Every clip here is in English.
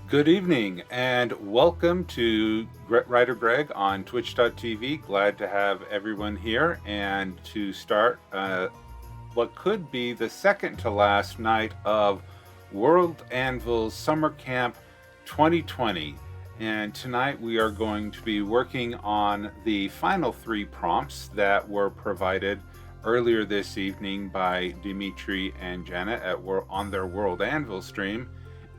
Good evening and welcome to WriterGreg on twitch.tv. Glad to have everyone here and to start what could be the second to last night of WorldAnvil Summer Camp 2020. And tonight we are going to be working on the final 3 prompts that were provided earlier this evening by Dimitri and Janet on their WorldAnvil stream.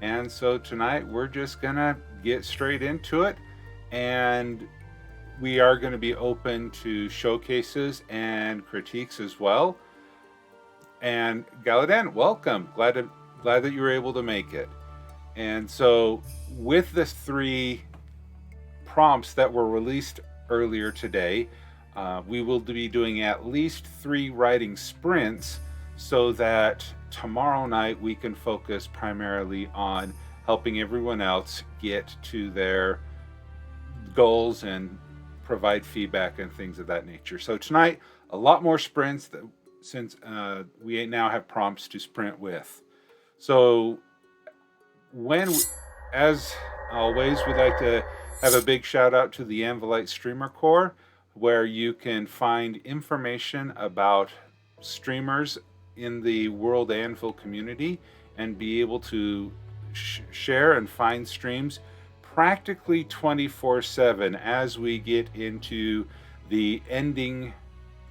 And so tonight we're just gonna get straight into it, and we are going to be open to showcases and critiques as well. And Galadan, welcome. Glad that you were able to make it. And so with the 3 prompts that were released earlier today, we will be doing at least 3 writing sprints so that tomorrow night we can focus primarily on helping everyone else get to their goals and provide feedback and things of that nature. So tonight, a lot more sprints since we now have prompts to sprint with. So as always, we'd like to have a big shout out to the Anvilite Streamer Corps, where you can find information about streamers in the WorldAnvil community and be able to share and find streams practically 24/7 as we get into the ending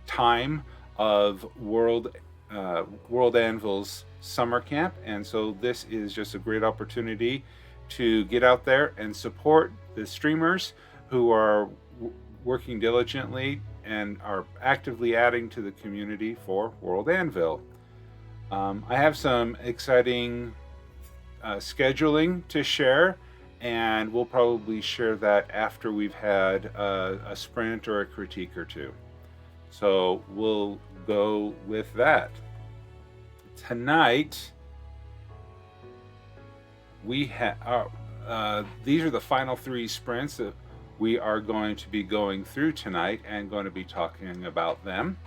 time of WorldAnvil's Summer Camp. And so this is just a great opportunity to get out there and support the streamers who are working diligently and are actively adding to the community for WorldAnvil. I have some exciting scheduling to share, and we'll probably share that after we've had a sprint or a critique or 2. So we'll go with that. Tonight, we have these are the final 3 sprints that we are going to be going through tonight and going to be talking about them.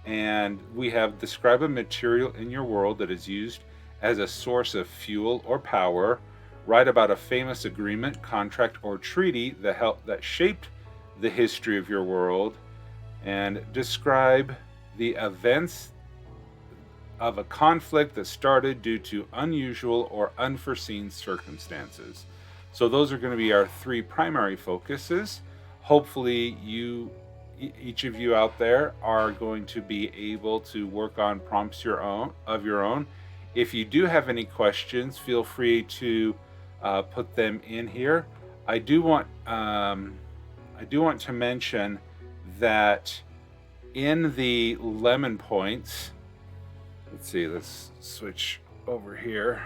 And we have describe a material in your world that is used as a source of fuel or power. Write about a famous agreement, contract, or treaty that shaped the history of your world. And describe the events of a conflict that started due to unusual or unforeseen circumstances. So those are going to be our 3 primary focuses. Hopefully each of you out there are going to be able to work on prompts of your own. If you do have any questions, feel free to put them in here. I do want to mention that in the lemon points, let's switch over here.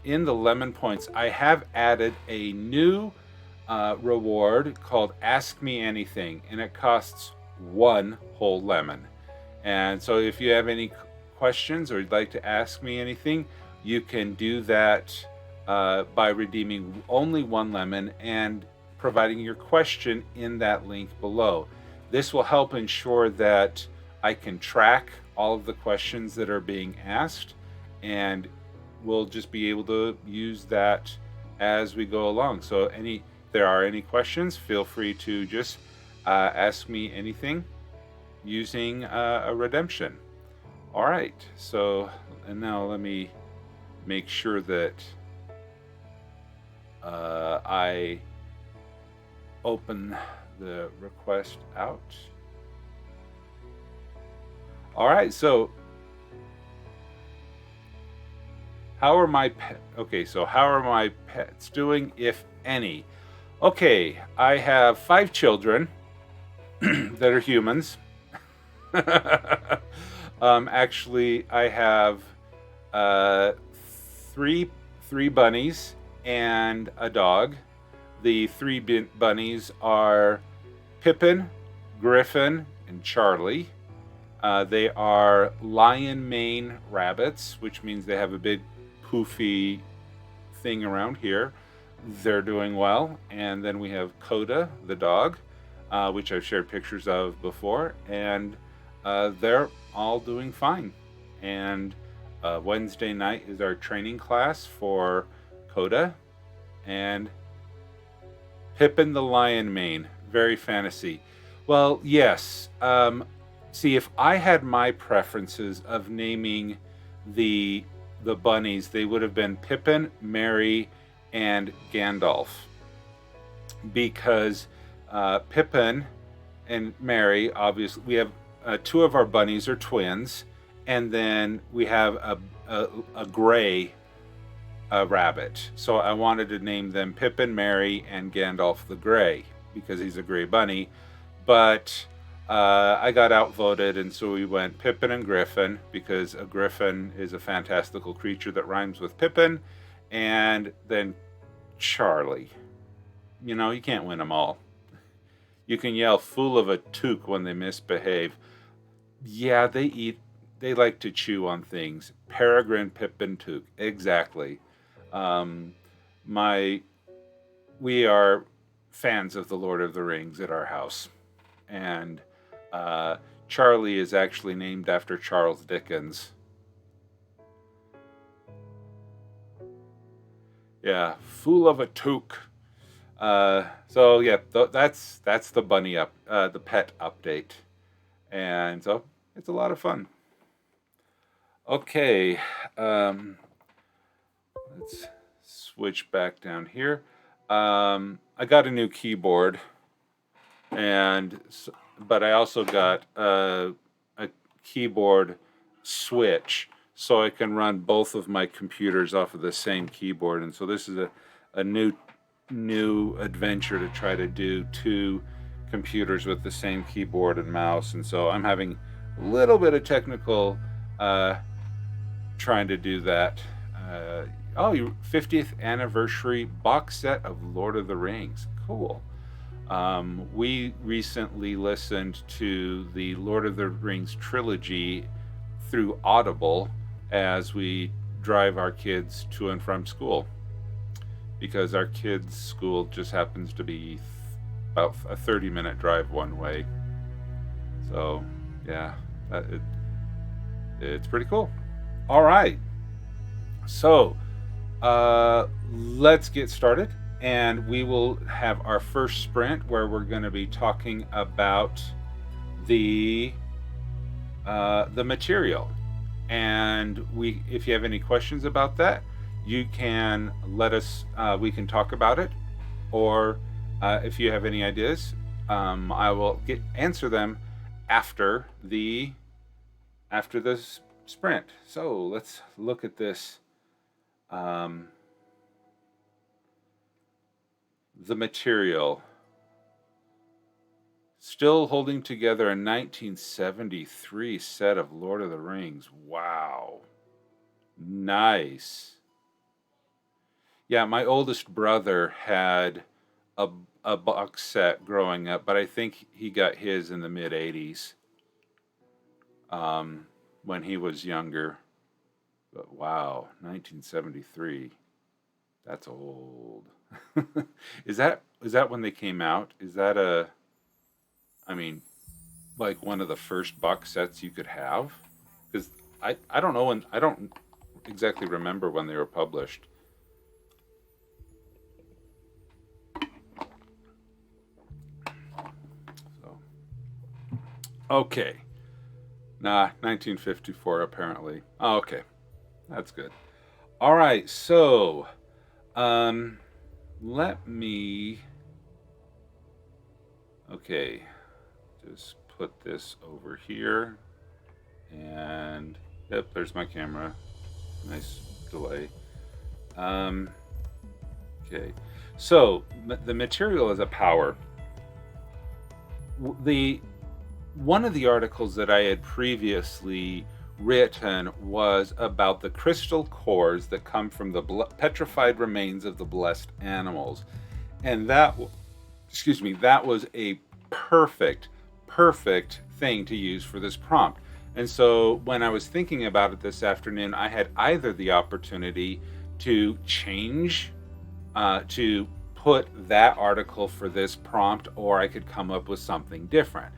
In the lemon points, I have added a new reward called Ask Me Anything, and it costs 1 whole lemon. And so if you have any questions or you'd like to ask me anything, you can do that by redeeming only 1 lemon and providing your question in that link below. This will help ensure that I can track all of the questions that are being asked, and we'll just be able to use that as we go along. So if there are any questions, feel free to just ask me anything using a redemption. All right, so and now let me make sure that I open the request out. All right, so how are my pets doing, if any? Okay, I have 5 children that are humans. Actually, I have 3 bunnies and a dog. The 3 bunnies are Pippin, Griffin, and Charlie. They are lion mane rabbits, which means they have a big poofy thing around here. They're doing well. And then we have Coda, the dog, which I've shared pictures of before, and they're all doing fine. And Wednesday night is our training class for Dakota, and Pippin the Lion Mane. Very fantasy. Well, yes. See, if I had my preferences of naming the bunnies, they would have been Pippin, Merry, and Gandalf. Because Pippin and Merry, obviously, we have two of our bunnies are twins, and then we have a gray rabbit. So I wanted to name them Pippin, Merry, and Gandalf the Gray, because he's a gray bunny. But I got outvoted, and so we went Pippin and Griffin, because a griffin is a fantastical creature that rhymes with Pippin, and then Charlie. You know, you can't win them all. You can yell "fool of a toque" when they misbehave. Yeah, they like to chew on things. Peregrine, Pippin, Toque. Exactly. We are fans of the Lord of the Rings at our house. And Charlie is actually named after Charles Dickens. Yeah, fool of a toque. So yeah, that's the bunny the pet update, and so it's a lot of fun. Okay, let's switch back down here. I got a new keyboard, but I also got a keyboard switch, so I can run both of my computers off of the same keyboard. And so this is a new adventure to try to do two computers with the same keyboard and mouse. And so I'm having a little bit of technical trying to do that. 50th anniversary box set of Lord of the Rings. Cool. We recently listened to the Lord of the Rings trilogy through Audible as we drive our kids to and from school, because our kids' school just happens to be about a 30-minute drive one way. So yeah, it's pretty cool. All right, so let's get started, and we will have our first sprint where we're going to be talking about the material. And if you have any questions about that, you can let us, we can talk about it, or if you have any ideas, I will answer them after the sprint. So let's look at this. The material. Still holding together a 1973 set of Lord of the Rings. Wow. Nice. Yeah, my oldest brother had a box set growing up, but I think he got his in the mid-'80s when he was younger. But wow, 1973. That's old. Is that when they came out? Is that like one of the first box sets you could have? Because I don't know I don't exactly remember when they were published. So, okay. Nah, 1954 apparently. Oh, okay. That's good. All right, so let me just put this over here, and yep, there's my camera. Nice delay. Okay, so the material is a power. One of the articles that I had previously written was about the crystal cores that come from the petrified remains of the blessed animals, and that was a perfect thing to use for this prompt. And so when I was thinking about it this afternoon, I had either the opportunity to change to put that article for this prompt, or I could come up with something different.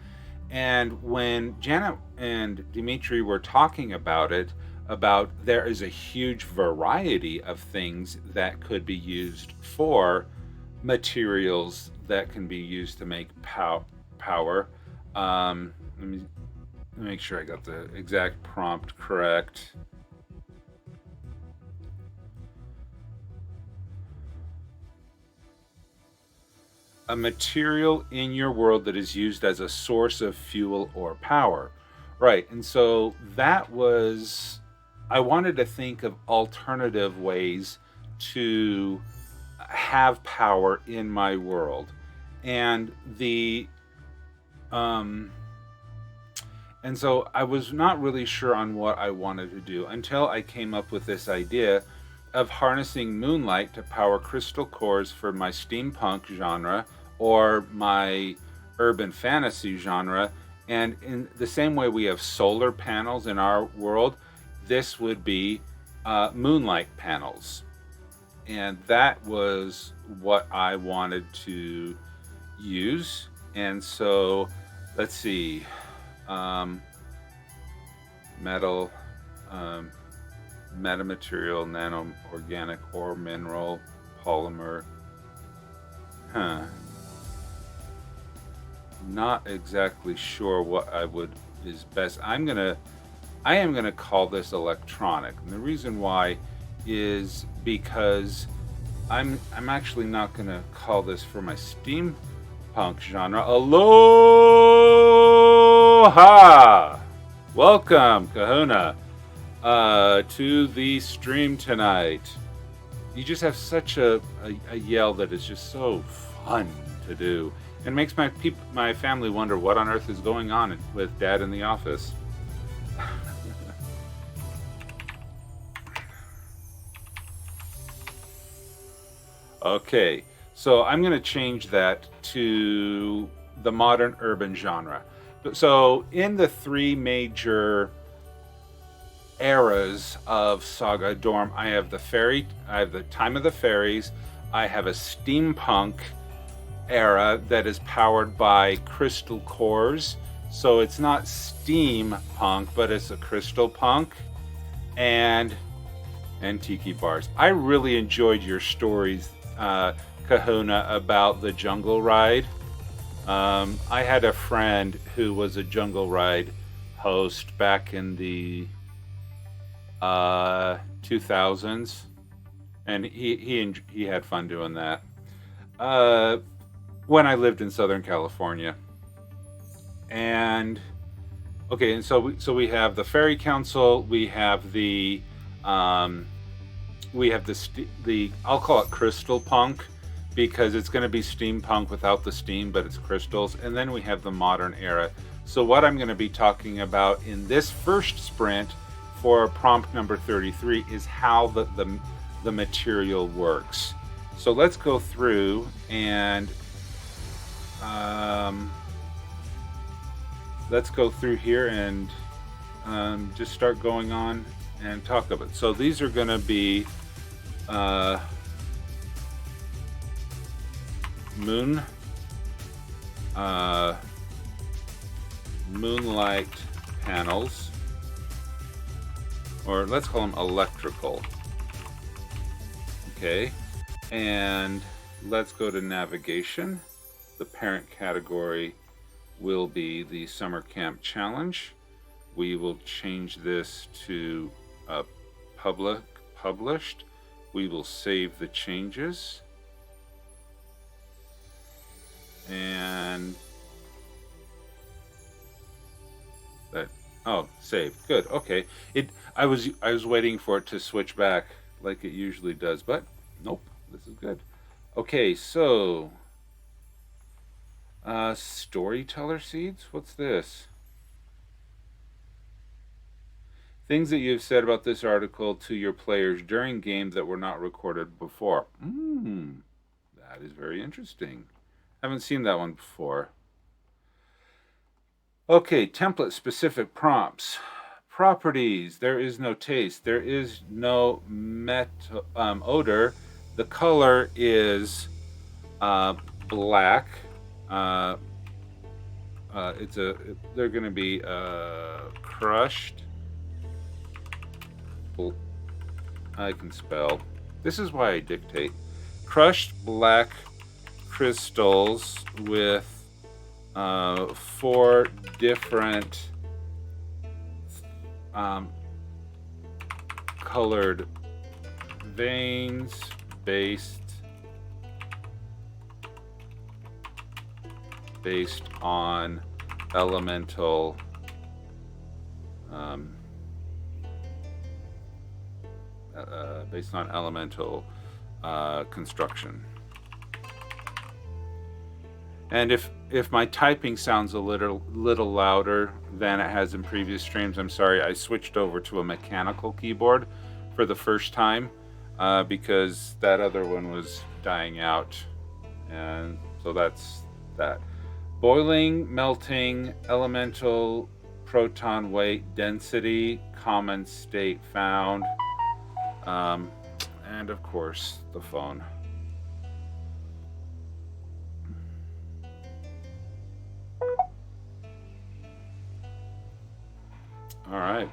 And when Janet and Dimitri were talking about it, about there is a huge variety of things that could be used for materials that can be used to make power. Let me make sure I got the exact prompt correct. A material in your world that is used as a source of fuel or power. Right. And so that was, I wanted to think of alternative ways to have power in my world. And and so I was not really sure on what I wanted to do until I came up with this idea of harnessing moonlight to power crystal cores for my steampunk genre or my urban fantasy genre. And in the same way we have solar panels in our world, this would be moonlight panels. And that was what I wanted to use. And so let's see, metal, metamaterial, nano organic or mineral, polymer. Not exactly sure what is best. I am gonna call this electronic, and the reason why is because I'm actually not gonna call this for my steampunk genre. Aloha! Welcome, Kahuna, to the stream tonight. You just have such a yell that is just so fun to do. It makes my family wonder what on earth is going on with Dad in the office. Okay, so I'm going to change that to the modern urban genre. So in the three major eras of Sagadorm, I have the time of the fairies, I have a steampunk era that is powered by crystal cores. So it's not steampunk, but it's a crystal punk, and tiki bars. I really enjoyed your stories, Kahuna, about the jungle ride. I had a friend who was a jungle ride host back in the 2000s, and he had fun doing that. When I lived in Southern California. And okay, and so we have the Fairy Council, we have the I'll call it Crystal Punk, because it's going to be steampunk without the steam, but it's crystals. And then we have the modern era. So what I'm going to be talking about in this first sprint for prompt number 33 is how the material works. So let's go through and let's go through here and just start going on and talk about it. So these are going to be moonlight panels, or let's call them electrical. Okay, and let's go to navigation. The parent category will be the Summer Camp Challenge. We will change this to published. We will save the changes. And that, oh, save. Good. Okay. I was waiting for it to switch back like it usually does, but nope. This is good. Okay, so storyteller seeds? What's this? Things that you've said about this article to your players during games that were not recorded before. That is very interesting. I haven't seen that one before. Okay, template specific prompts. Properties. There is no taste. There is no odor. The color is black. They're going to be crushed I can spell. This is why I dictate. Crushed black crystals with 4 different colored veins based on elemental construction. And if my typing sounds a little louder than it has in previous streams, I'm sorry. I switched over to a mechanical keyboard for the first time because that other one was dying out, and so that's that. Boiling, melting, elemental, proton weight, density, common state found, and of course the phone. All right.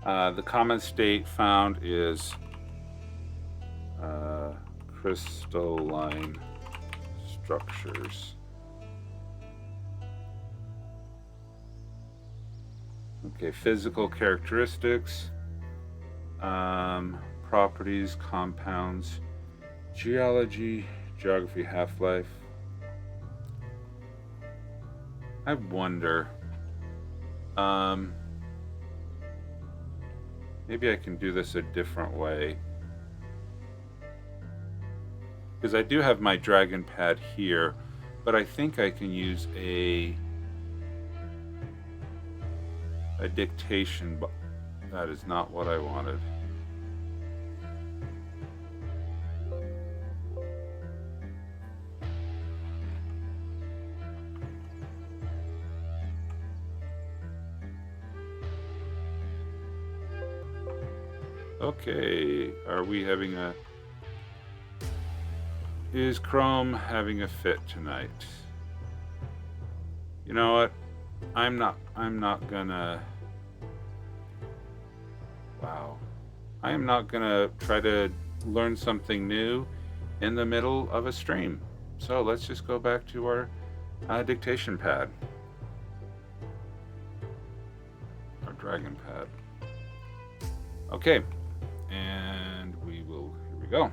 The common state found is crystalline structures. Okay, physical characteristics, properties, compounds, geology, geography, half-life. I wonder, maybe I can do this a different way, because I do have my dragon pad here, but I think I can use a dictation, but that is not what I wanted. Okay, are we having is Chrome having a fit tonight? You know what? I'm not gonna, wow. I am not gonna try to learn something new in the middle of a stream. So let's just go back to our dictation pad. Our dragon pad. Okay. And here we go.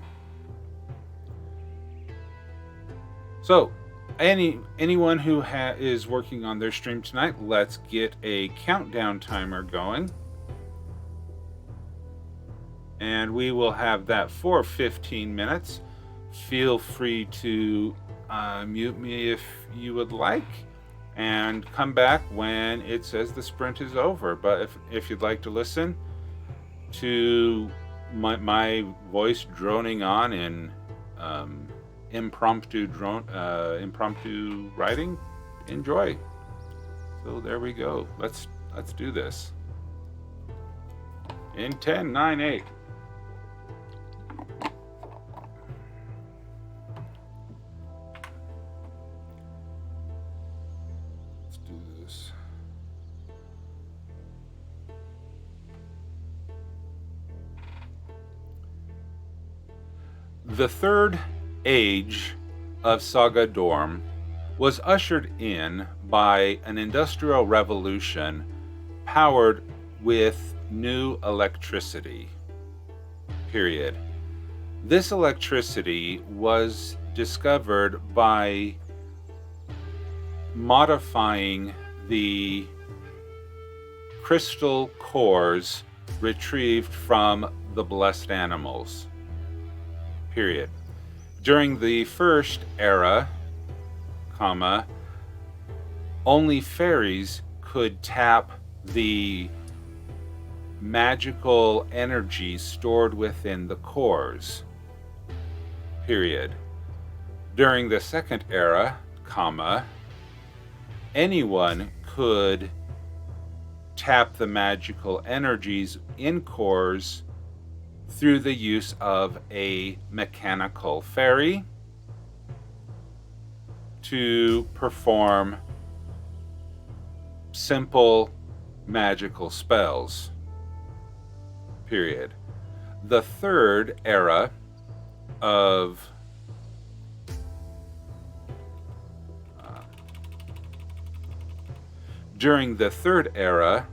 So anyone who is working on their stream tonight, let's get a countdown timer going. And we will have that for 15 minutes. Feel free to mute me if you would like, and come back when it says the sprint is over. But if you'd like to listen to my voice droning on in impromptu writing, enjoy. So there we go. Let's do this. In 10, 9, 8. Let's do this. The third age of Sagadorm was ushered in by an industrial revolution powered with new electricity. Period. This electricity was discovered by modifying the crystal cores retrieved from the blessed animals. Period. During the first era, only fairies could tap the magical energy stored within the cores. Period. During the second era, anyone could tap the magical energies in cores through the use of a mechanical fairy to perform simple magical spells. period. The third era of during the third era,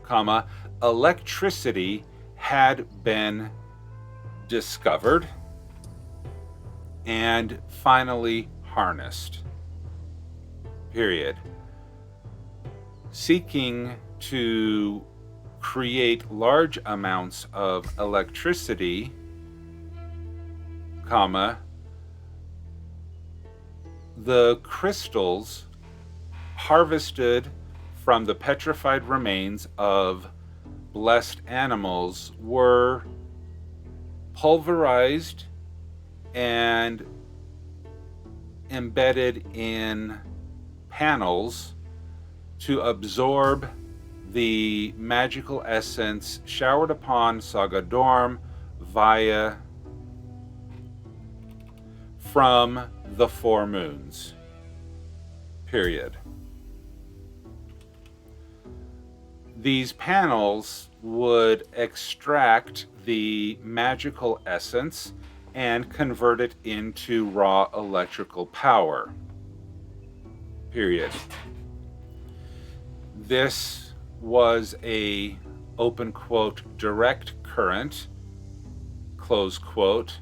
comma, electricity had been discovered and finally harnessed, period. Seeking to create large amounts of electricity, comma, the crystals harvested from the petrified remains of blessed animals were pulverized and embedded in panels to absorb the magical essence showered upon Sagadorm via from the four moons, period. These panels would extract the magical essence and convert it into raw electrical power, period. This was a, open quote, direct current, close quote,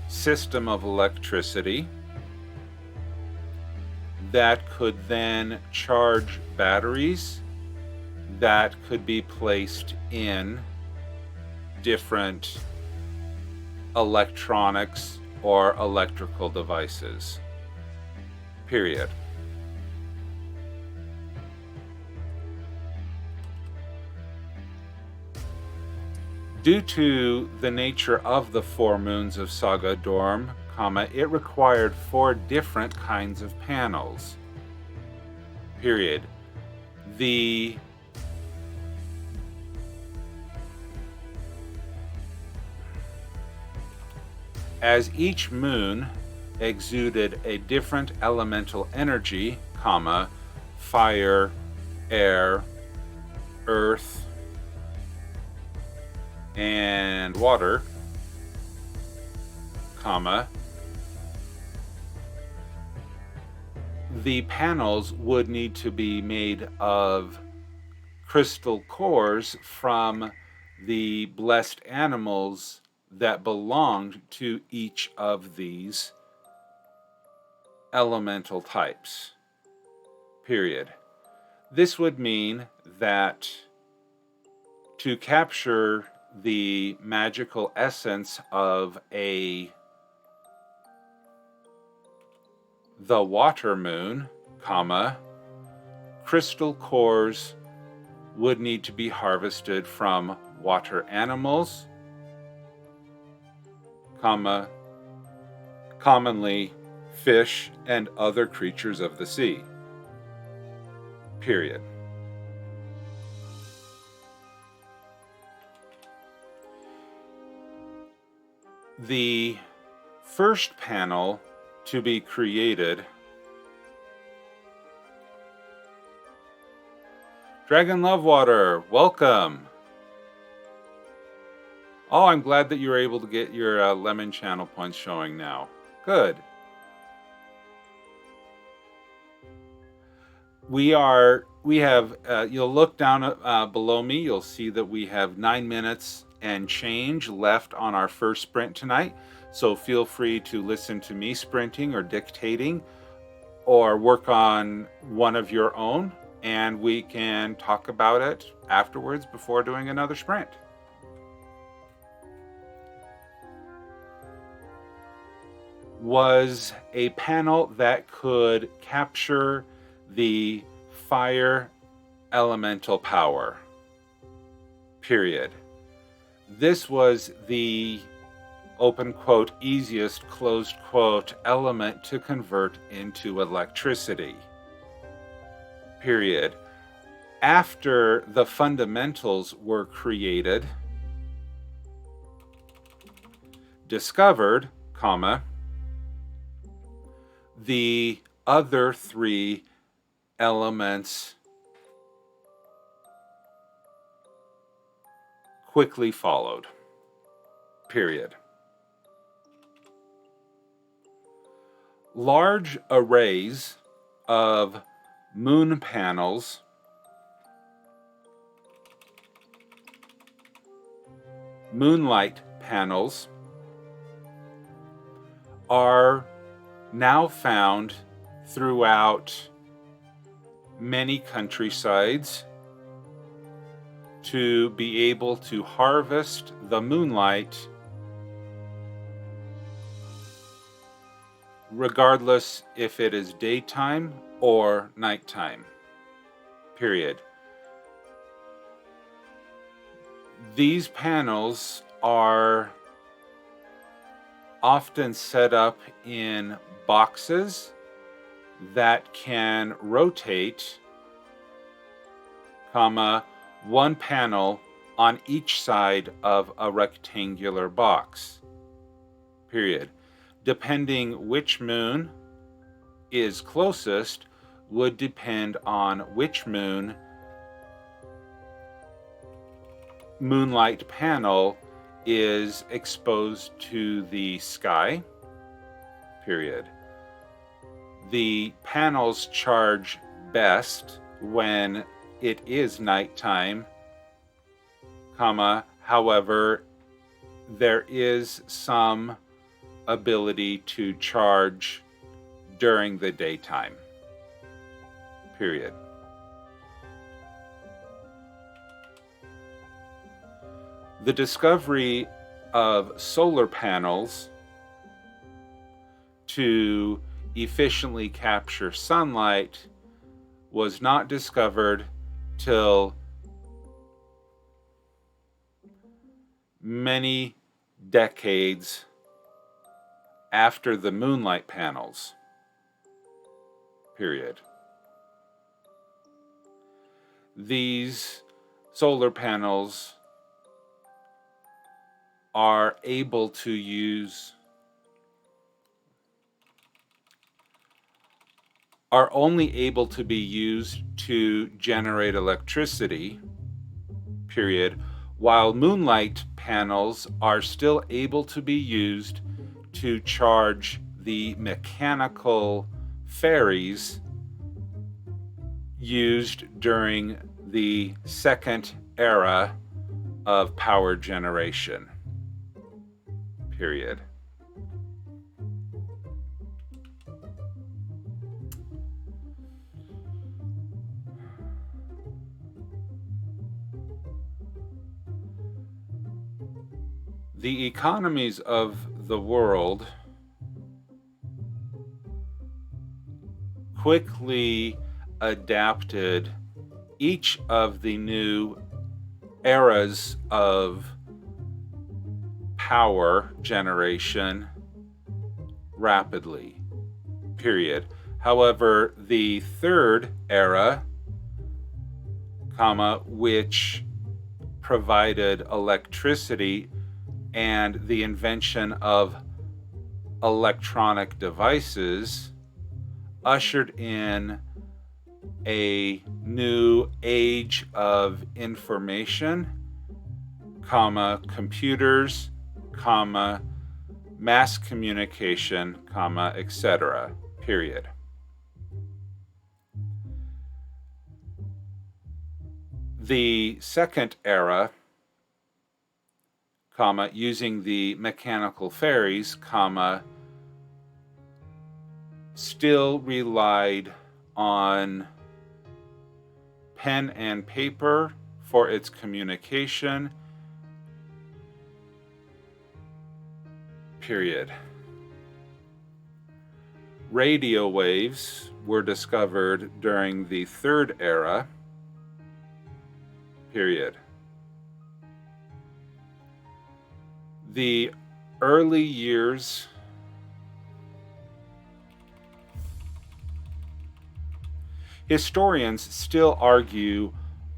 system of electricity that could then charge batteries that could be placed in different electronics or electrical devices, period. Due to the nature of the four moons of Sagadorm, it required 4 different kinds of panels, period. As each moon exuded a different elemental energy, fire, air, earth, and water, the panels would need to be made of crystal cores from the blessed animals that belonged to each of these elemental types, period. This would mean that to capture the magical essence of the water moon, crystal cores would need to be harvested from water animals, commonly fish and other creatures of the sea, period. The first panel to be created, Dragon Lovewater, welcome. Oh, I'm glad that you were able to get your lemon channel points showing now. Good. We have, you'll look down below me, you'll see that we have 9 minutes and change left on our first sprint tonight. So feel free to listen to me sprinting or dictating or work on one of your own, and we can talk about it afterwards before doing another sprint. Was a panel that could capture the fire elemental power, period. This was the, open quote, easiest, closed quote, element to convert into electricity, period. After the fundamentals were created, discovered, the other 3 elements quickly followed. Period. Large arrays of moon panels moonlight panels are now found throughout many countrysides to be able to harvest the moonlight regardless if it is daytime or nighttime. Period. These panels are often set up in boxes that can rotate, one panel on each side of a rectangular box. Period. Depending which moon is closest would depend on which moonlight panel is exposed to the sky. Period. The panels charge best when it is nighttime, however, there is some ability to charge during the daytime. Period. The discovery of solar panels to efficiently capture sunlight was not discovered till many decades after the moonlight panels. Period. These solar panels are only able to be used to generate electricity, period, while moonlight panels are still able to be used to charge the mechanical ferries used during the second era of power generation. Period. The economies of the world quickly adapted each of the new eras of power generation rapidly. Period. However, the third era, which provided electricity and the invention of electronic devices, ushered in a new age of information, computers, mass communication, etc. Period. The second era, using the mechanical ferries, still relied on pen and paper for its communication. Period. Radio waves were discovered during the third era. Period. The early years historians still argue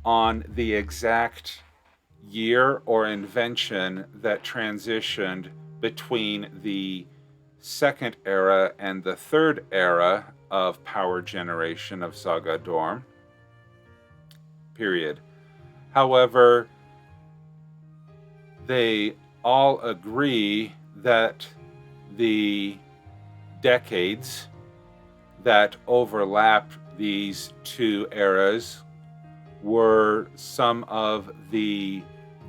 on the exact year or invention that transitioned between the second era and the third era of power generation of Sagadorm. Period. However, they all agree that the decades that overlapped these two eras were some of the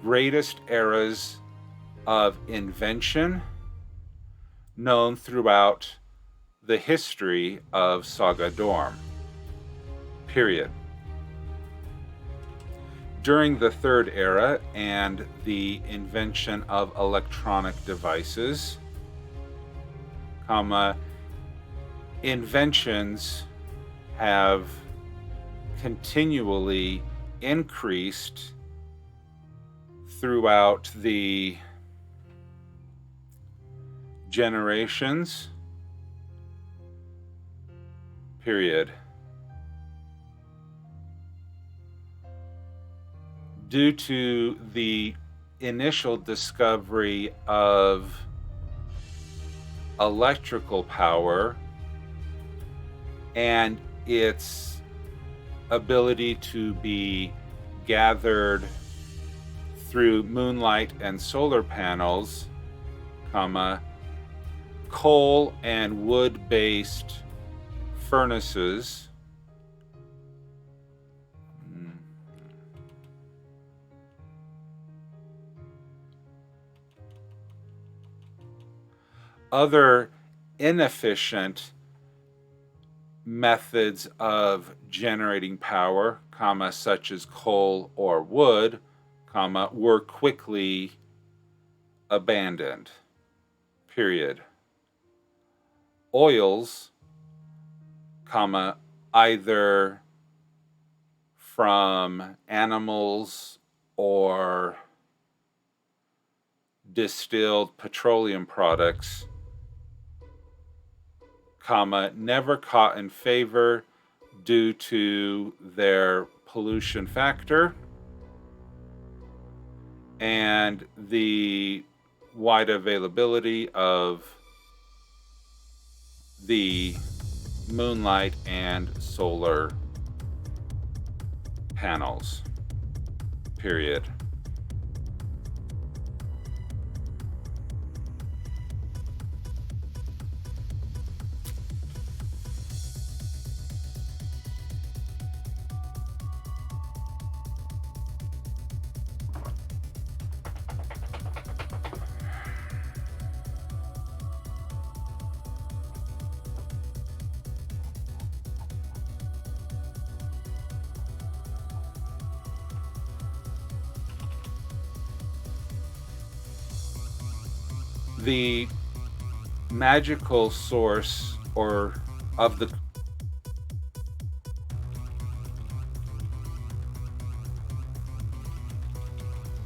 greatest eras of invention known throughout the history of Sagadorm. Period. During the Third Era and the invention of electronic devices, inventions have continually increased throughout the generations. Period. Due to the initial discovery of electrical power and its ability to be gathered through moonlight and solar panels, coal and wood-based furnaces other inefficient methods of generating power, such as coal or wood, were quickly abandoned. Period. Oils, either from animals or distilled petroleum products, never caught in favor due to their pollution factor and the wide availability of the moonlight and solar panels. Period. The magical source or of the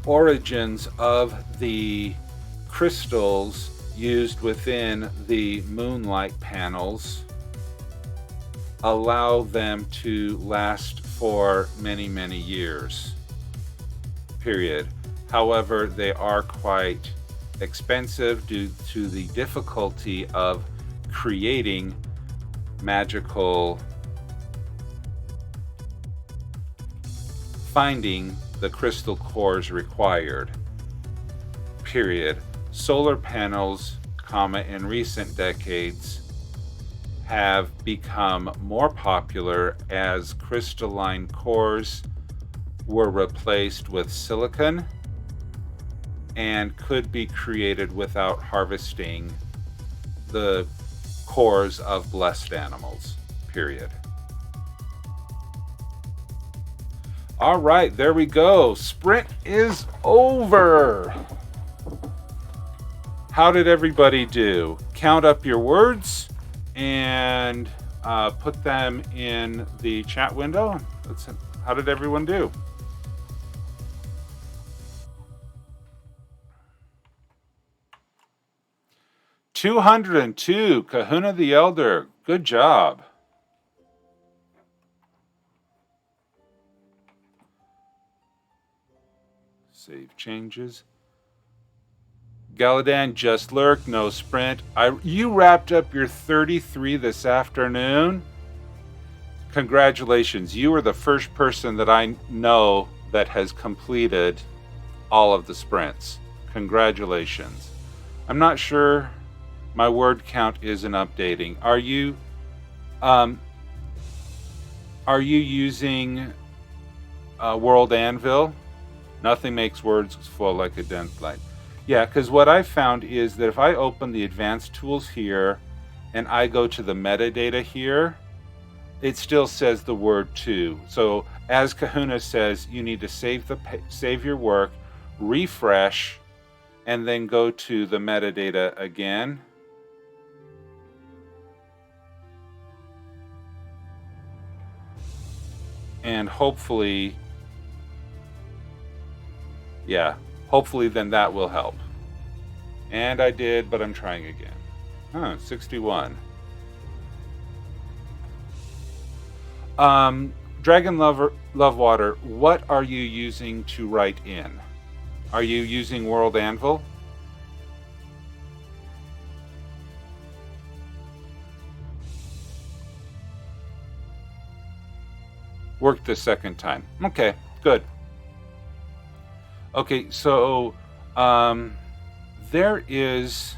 origins of the crystals used within the moonlight panels allow them to last for many, many years. Period. However, they are quite expensive due to the difficulty of creating finding the crystal cores required. Period. Solar panels, in recent decades have become more popular as crystalline cores were replaced with silicon and could be created without harvesting the cores of blessed animals. Period. All right, there we go. Sprint is over. How did everybody do? Count up your words and put them in the chat window. How did everyone do? $202, Kahuna the Elder. Good job. Save changes. Galadan just lurked, no sprint. You wrapped up your 33 this afternoon. Congratulations. You are the first person that I know that has completed all of the sprints. Congratulations. I'm not sure my word count isn't updating. Are you using WorldAnvil? Nothing makes words flow like a dense light. Yeah, because what I found is that if I open the advanced tools here and I go to the metadata here, it still says the word to. So as Kahuna says, you need to save your work, refresh, and then go to the metadata again. And hopefully, yeah, hopefully then that will help. And I did, but I'm trying again. 61. Dragon Lovewater, what are you using to write in? Are you using WorldAnvil? Worked the second time. Okay, good. Okay, so there is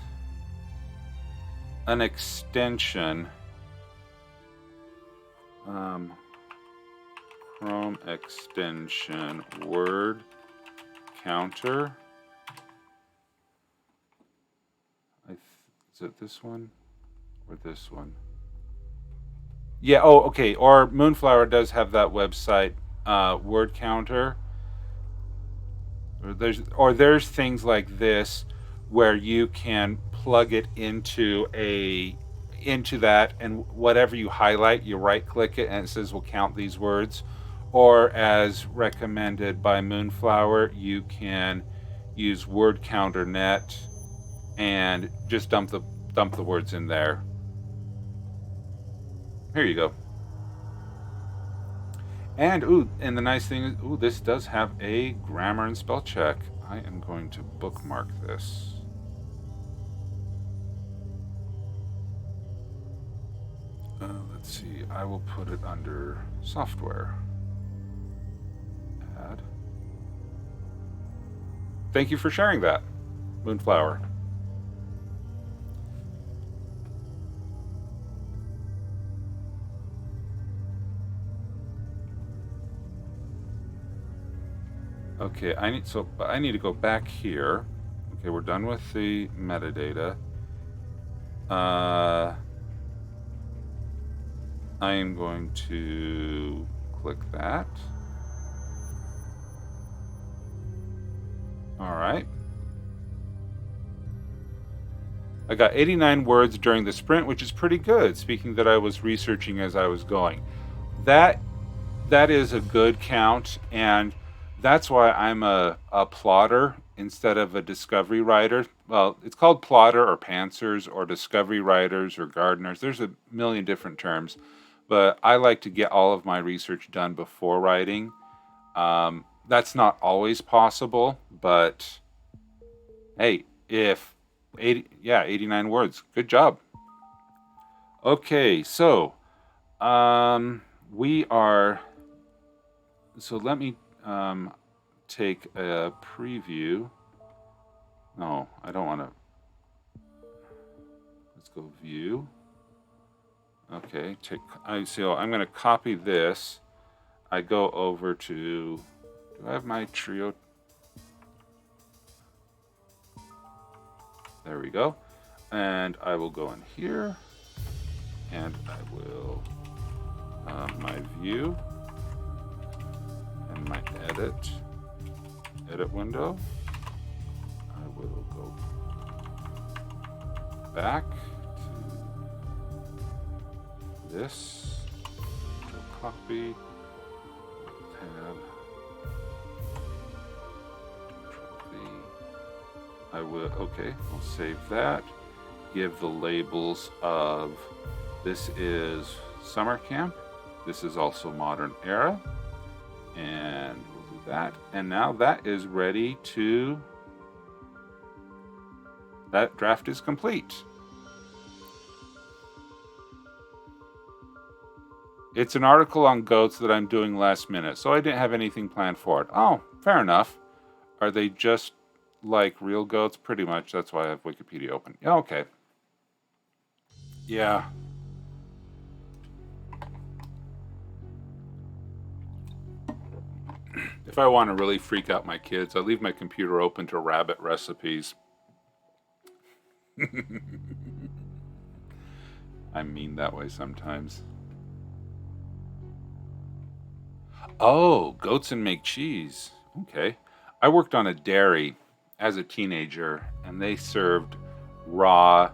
an extension, Chrome extension, word counter. Is it this one or this one? Yeah, oh, okay. Or Moonflower does have that website, word counter. Or there's things like this where you can plug it into that, and whatever you highlight, you right click it and it says we'll count these words. Or as recommended by Moonflower, you can use word counter net and just dump the words in there. Here you go. And and the nice thing is, this does have a grammar and spell check. I am going to bookmark this. Let's see, I will put it under software. Add. Thank you for sharing that, Moonflower. Okay, I need to go back here. Okay, we're done with the metadata. I am going to click that. All right. I got 89 words during the sprint, which is pretty good, speaking that I was researching as I was going. That is a good count, and that's why I'm a plotter instead of a discovery writer. Well, it's called plotter or pantsers or discovery writers or gardeners. There's a million different terms, but I like to get all of my research done before writing. That's not always possible, but hey, 89 words. Good job. Okay, so let me take a preview. No, I don't want to. Let's go view. Okay, so I'm going to copy this. I go over to, do I have my trio? There we go. And I will go in here, and I will, my view, and my edit window. I will go back to this, go copy, tab, Control V. We'll save that. Give the labels of, this is Summer Camp, this is also Modern Era, and we'll do that. And now that is ready to, that draft is complete. It's an article on goats that I'm doing last minute, so I didn't have anything planned for it. Oh, fair enough. Are they just like real goats? Pretty much. That's why I have Wikipedia open. Yeah, okay. Yeah. If I want to really freak out my kids, I leave my computer open to rabbit recipes. I'm mean that way sometimes. Oh, goats and make cheese. Okay. I worked on a dairy as a teenager, and they served raw.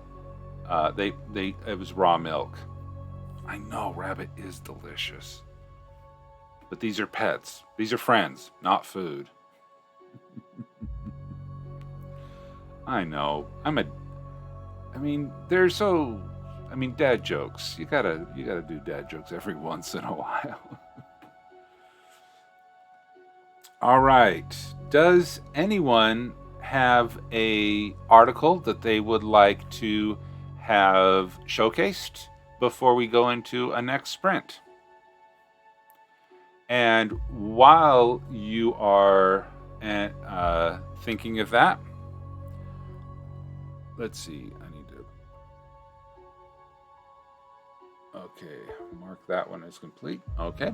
It was raw milk. I know rabbit is delicious, but these are pets. These are friends, not food. I know. They're so. Dad jokes. You gotta do dad jokes every once in a while. All right. Does anyone have a article that they would like to have showcased before we go into a next sprint? And while you are thinking of that, let's see. Okay, mark that one as complete. Okay.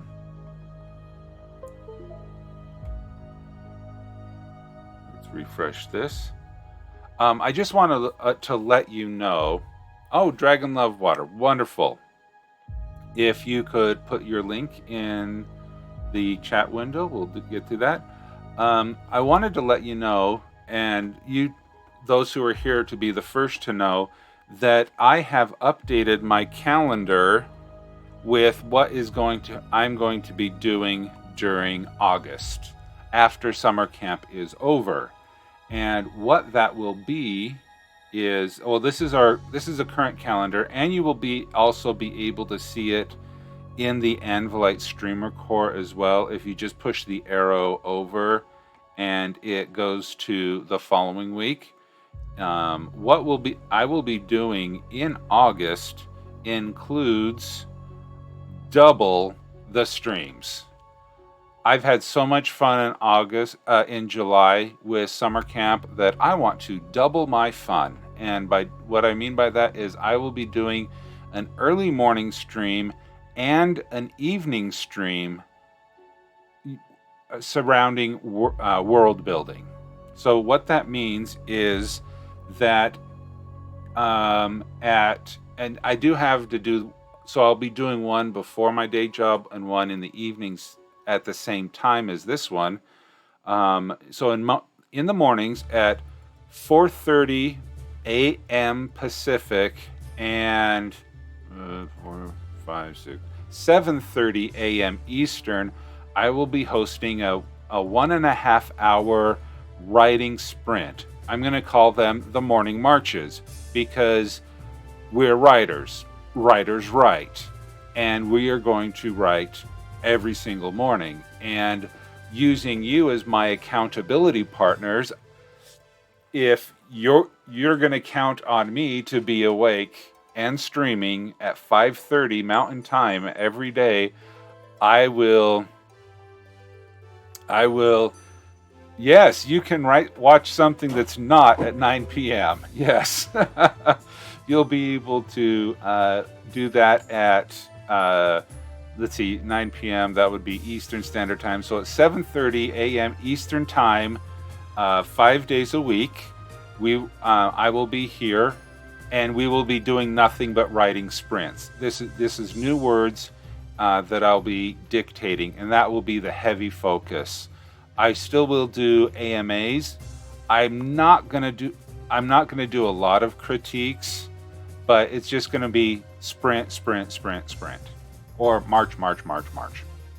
Let's refresh this. I just want to let you know. Oh, Dragon Love Water. Wonderful. If you could put your link in the chat window, we'll get through that. I wanted to let you know, and those who are here to be the first to know, that I have updated my calendar with what I'm going to be doing during August after summer camp is over. And what that will be is, this is a current calendar, and you will also be able to see it in the Anvilite streamer core as well. If you just push the arrow over and it goes to the following week. What I will be doing in August includes double the streams. I've had so much fun in July with summer camp that I want to double my fun. And by what I mean by that is I will be doing an early morning stream and an evening stream surrounding world building. So what that means is that and I do have to do, so I'll be doing one before my day job and one in the evenings at the same time as this one. So in the mornings at 4:30 a.m. Pacific and 7:30 a.m. Eastern, I will be hosting a 1.5 hour writing sprint. I'm going to call them the morning marches because we're writers. Writers write. And we are going to write every single morning. And using you as my accountability partners, if you're going to count on me to be awake and streaming at 5:30 Mountain Time every day, I will. Yes, you can watch something that's not at 9 p.m. Yes. You'll be able to do that at, 9 p.m. That would be Eastern Standard Time. So at 7:30 a.m. Eastern Time, 5 days a week, I will be here, and we will be doing nothing but writing sprints. This is new words that I'll be dictating, and that will be the heavy focus. I still will do AMAs. I'm not gonna do a lot of critiques, but it's just gonna be sprint, or march.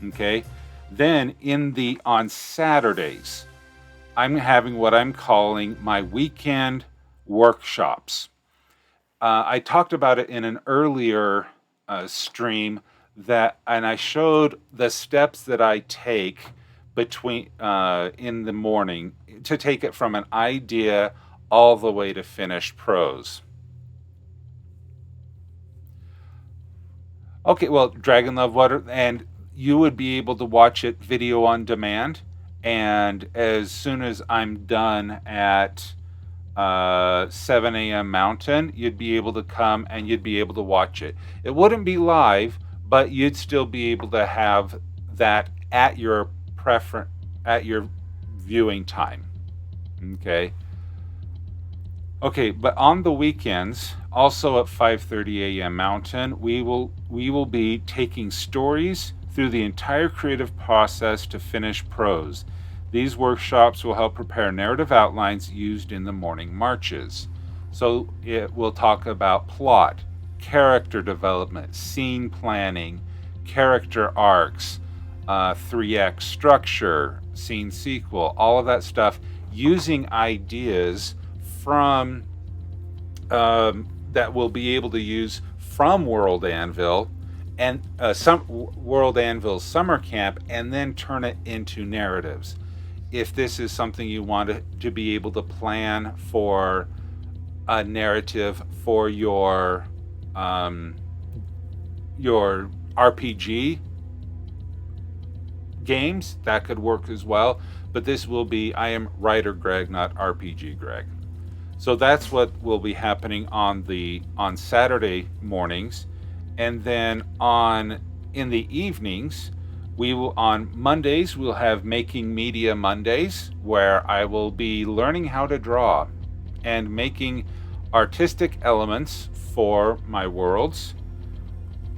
Okay. Then on Saturdays, I'm having what I'm calling my weekend workshops. I talked about it in an earlier stream and I showed the steps that I take in the morning to take it from an idea all the way to finished prose. Okay, well, Dragon Love Water, and you would be able to watch it video on demand, And as soon as I'm done at 7 a.m. Mountain, you'd be able to come and you'd be able to watch it. It wouldn't be live, but you'd still be able to have that at your at your viewing time. Okay. Okay, but on the weekends, also at 5:30 a.m. Mountain, we will be taking stories through the entire creative process to finish prose. These workshops will help prepare narrative outlines used in the morning marches. So it will talk about plot, character development, scene planning, character arcs, 3-act structure, scene sequel, all of that stuff using ideas from that we'll be able to use from WorldAnvil and some WorldAnvil Summer Camp, and then turn it into narratives. If this is something you want to be able to plan for a narrative for your RPG games, that could work as well. But this will be, I am WriterGreg, not RPG Greg. So that's what will be happening on Saturday mornings, and then in the evenings, on Mondays we'll have Making Media Mondays, where I will be learning how to draw and making artistic elements for my worlds.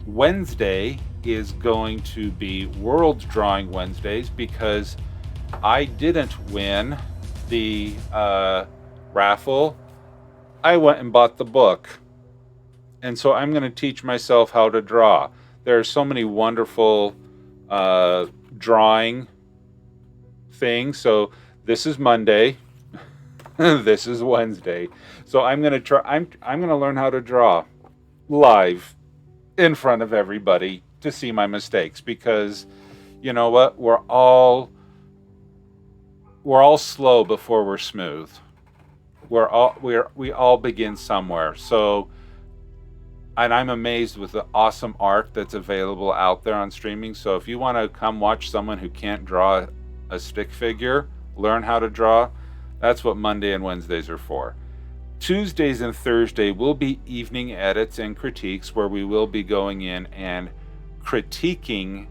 Wednesday is going to be World Drawing Wednesdays, because I didn't win the raffle. I went and bought the book. And so I'm going to teach myself how to draw. There are so many wonderful drawing things. So this is Monday. This is Wednesday. So I'm going to try. I'm going to learn how to draw live in front of everybody to see my mistakes, because you know what? We're all slow before we're smooth. We all begin somewhere. So, and I'm amazed with the awesome art that's available out there on streaming. So if you want to come watch someone who can't draw a stick figure learn how to draw, that's what Monday and Wednesdays are for. Tuesdays and Thursday will be evening edits and critiques, where we will be going in and critiquing,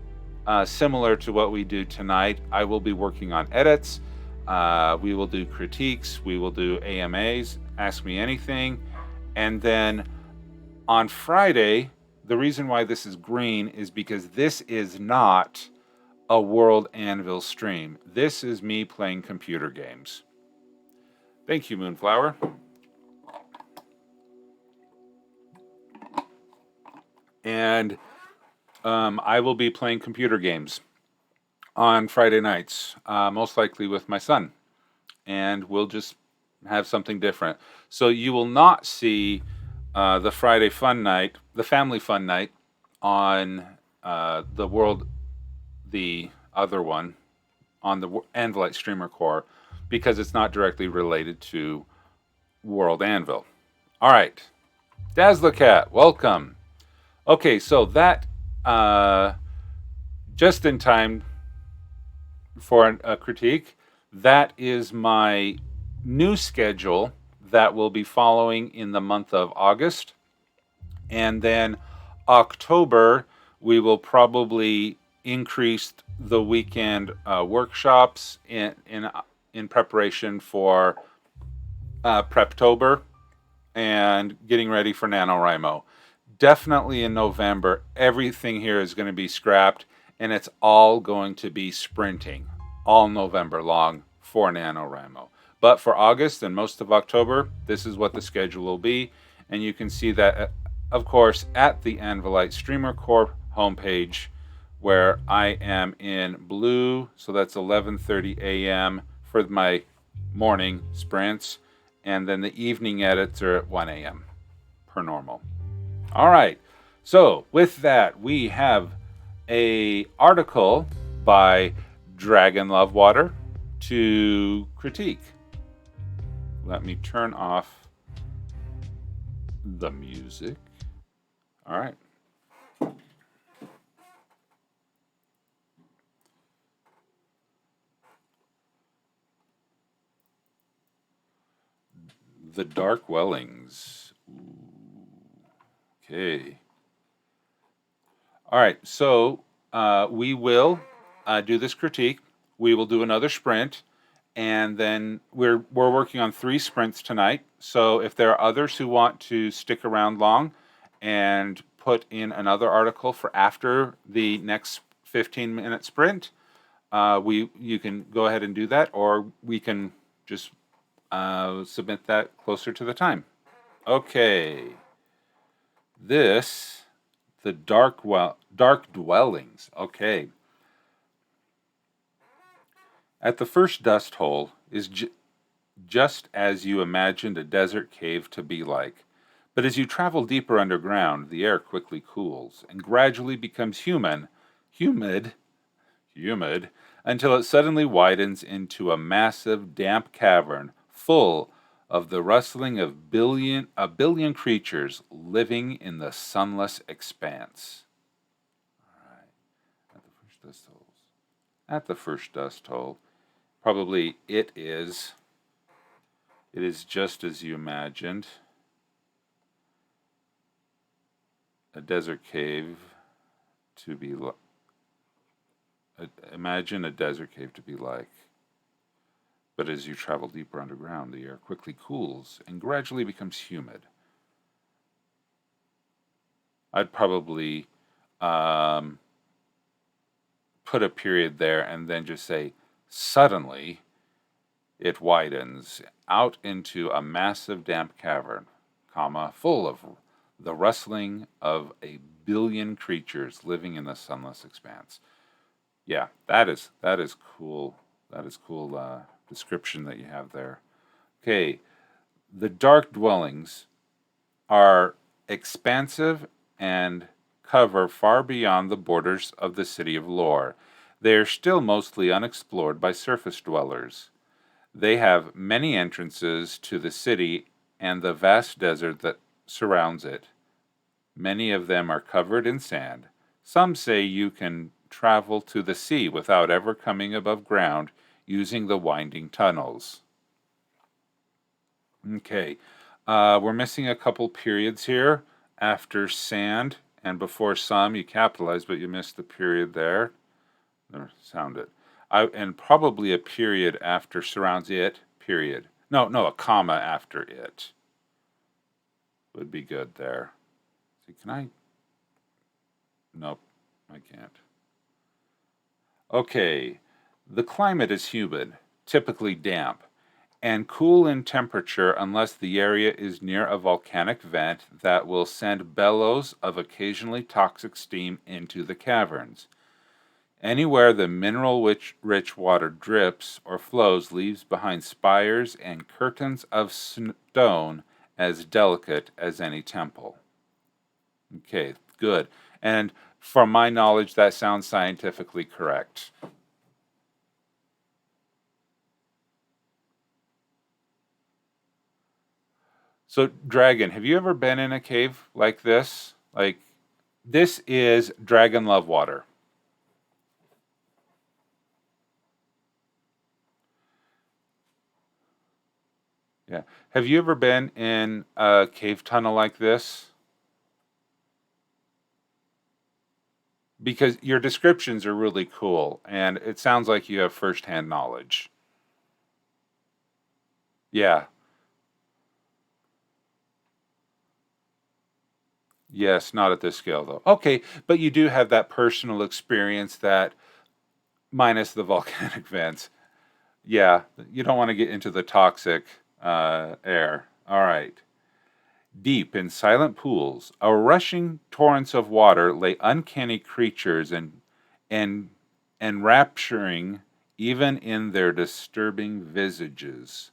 similar to what we do tonight. I will be working on edits. We will do critiques. We will do AMAs, Ask Me Anything. And then on Friday, the reason why this is green is because this is not a WorldAnvil stream. This is me playing computer games. Thank you, Moonflower. And I will be playing computer games on Friday nights, most likely with my son. And we'll just have something different. So you will not see the Friday fun night, the family fun night, on the other one, on the Anvilite Streamer Core, because it's not directly related to WorldAnvil. All right, Dazzler Cat, welcome. Okay, so that just in time for a critique. That is my new schedule that will be following in the month of August. And then October, we will probably increase the weekend workshops in preparation for Preptober and getting ready for NaNoWrimo. Definitely in November, everything here is going to be scrapped, and it's all going to be sprinting all November long for NaNoWrimo. But for August and most of October, this is what the schedule will be. And you can see that, of course, at the Anvilite Streamer Core homepage, where I am in blue. So that's 11:30 a.m. for my morning sprints. And then the evening edits are at 1 a.m. per normal. All right. So with that, we have an article by Dragon Lovewater to critique. Let me turn off the music. All right. The Dark Wellings. Ooh. Okay. All right, so we will do this critique. We will do another sprint, and then we're working on 3 sprints tonight. So if there are others who want to stick around long and put in another article for after the next 15-minute sprint, you can go ahead and do that, or we can just submit that closer to the time. Okay. The Dark Dwellings. Okay. At the first dust hole is just as you imagined a desert cave to be like. But as you travel deeper underground, the air quickly cools and gradually becomes humid, until it suddenly widens into a massive, damp cavern full of the rustling of a billion creatures living in the sunless expanse. All right. At the first dust hole, probably it is just as you imagined. A desert cave to be imagine a desert cave to be like. But as you travel deeper underground, the air quickly cools and gradually becomes humid. I'd probably put a period there and then just say, suddenly it widens out into a massive damp cavern, comma, full of the rustling of a billion creatures living in the sunless expanse. Yeah, that is cool. That is cool description that you have there. Okay, the dark dwellings are expansive and cover far beyond the borders of the city of Lore. They are still mostly unexplored by surface dwellers. They have many entrances to the city and the vast desert that surrounds it. Many of them are covered in sand. Some say you can travel to the sea without ever coming above ground using the winding tunnels. Okay, we're missing a couple periods here. After sand and before some, you capitalize, but you missed the period there. Sound it. And probably a period after surrounds it, period. No, a comma after it would be good there. See, can I? Nope, I can't. Okay, the climate is humid, typically damp, and cool in temperature unless the area is near a volcanic vent that will send bellows of occasionally toxic steam into the caverns. Anywhere the mineral-rich water drips or flows leaves behind spires and curtains of stone as delicate as any temple. Okay, good. And from my knowledge, that sounds scientifically correct. So, Dragon, have you ever been in a cave like this? Like, this is Dragon Love Water. Yeah. Have you ever been in a cave tunnel like this? Because your descriptions are really cool, and it sounds like you have firsthand knowledge. Yeah. Yes, not at this scale, though. Okay, but you do have that personal experience that, minus the volcanic vents. Yeah, you don't want to get into the toxic air. All right. Deep in silent pools, a rushing torrents of water lay uncanny creatures and enrapturing even in their disturbing visages.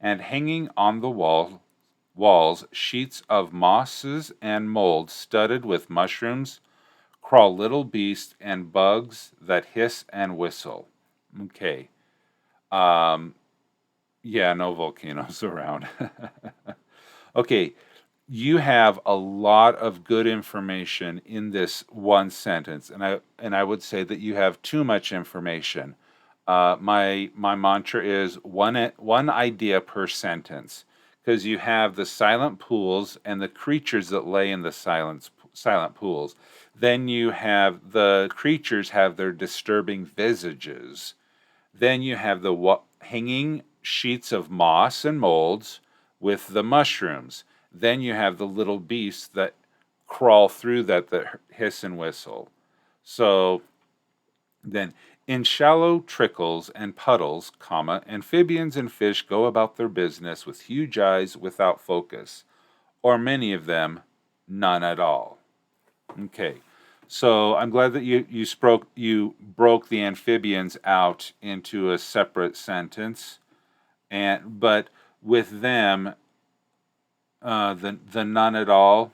And hanging on the walls, sheets of mosses and mold studded with mushrooms, crawl little beasts and bugs that hiss and whistle. Okay. Yeah, no volcanoes around. Okay, you have a lot of good information in this one sentence, and I would say that you have too much information. My mantra is one idea per sentence, because you have the silent pools and the creatures that lay in the silent pools. Then you have the creatures have their disturbing visages. Then you have the hanging sheets of moss and molds with the mushrooms. Then you have the little beasts that crawl through that hiss and whistle. So then, in shallow trickles and puddles, amphibians and fish go about their business with huge eyes without focus, or many of them, none at all. Okay, so I'm glad that you broke the amphibians out into a separate sentence, but with them, the none at all.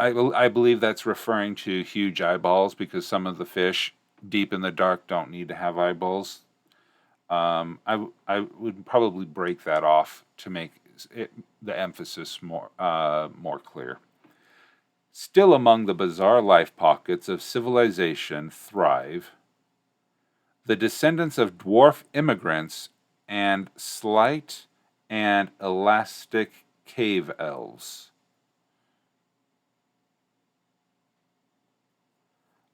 I believe that's referring to huge eyeballs, because some of the fish deep in the dark don't need to have eyeballs. I would probably break that off to make the emphasis more clear. Still among the bizarre life pockets of civilization thrive the descendants of dwarf immigrants and slight and elastic cave elves.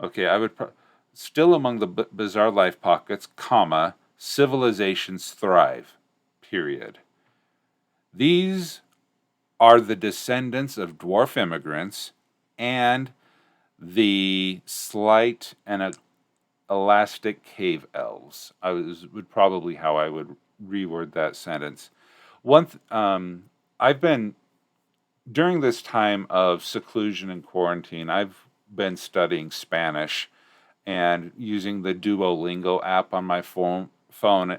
Okay, I would still among the bizarre life pockets, civilizations thrive, period. These are the descendants of dwarf immigrants and the slight and elastic cave elves. Would probably how I would reword that sentence. I've been during this time of seclusion and quarantine, I've been studying Spanish and using the Duolingo app on my phone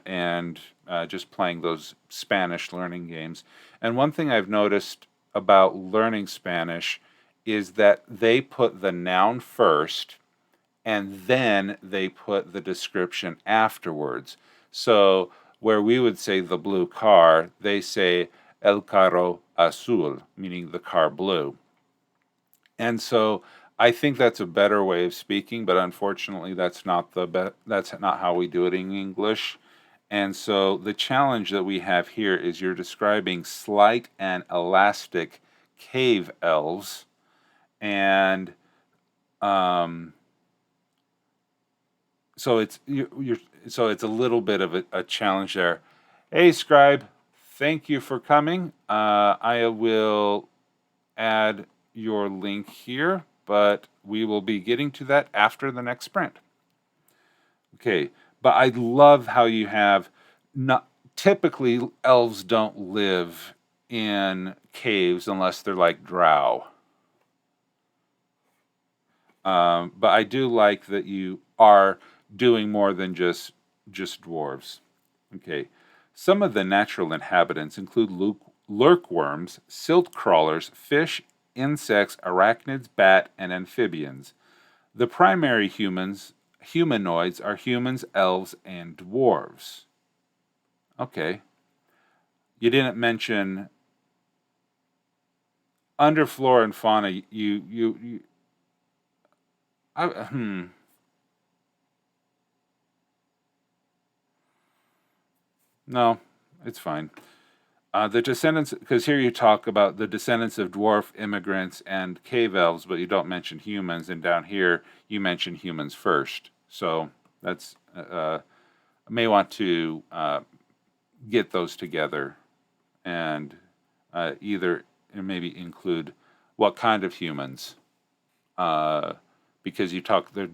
and just playing those Spanish learning games. And one thing I've noticed about learning Spanish is that they put the noun first and then they put the description afterwards. So where we would say the blue car, they say el carro azul, meaning the car blue. And so I think that's a better way of speaking, but unfortunately that's not how we do it in English. And so the challenge that we have here is you're describing slight and elastic cave elves, and so it's a little bit of a challenge there. Hey, Scribe, thank you for coming. I will add your link here, but we will be getting to that after the next sprint. Okay, but I love how you have typically elves don't live in caves unless they're like drow. But I do like that you are doing more than just dwarves. Okay, some of the natural inhabitants include lurkworms, silt crawlers, fish, insects, arachnids, bat, and amphibians. The primary humanoids are humans, elves, and dwarves. Okay. You didn't mention under flora and fauna. No, it's fine. The descendants, because here you talk about the descendants of dwarf immigrants and cave elves, but you don't mention humans, and down here you mention humans first. So that's I may want to get those together and either maybe include what kind of humans, because you talk the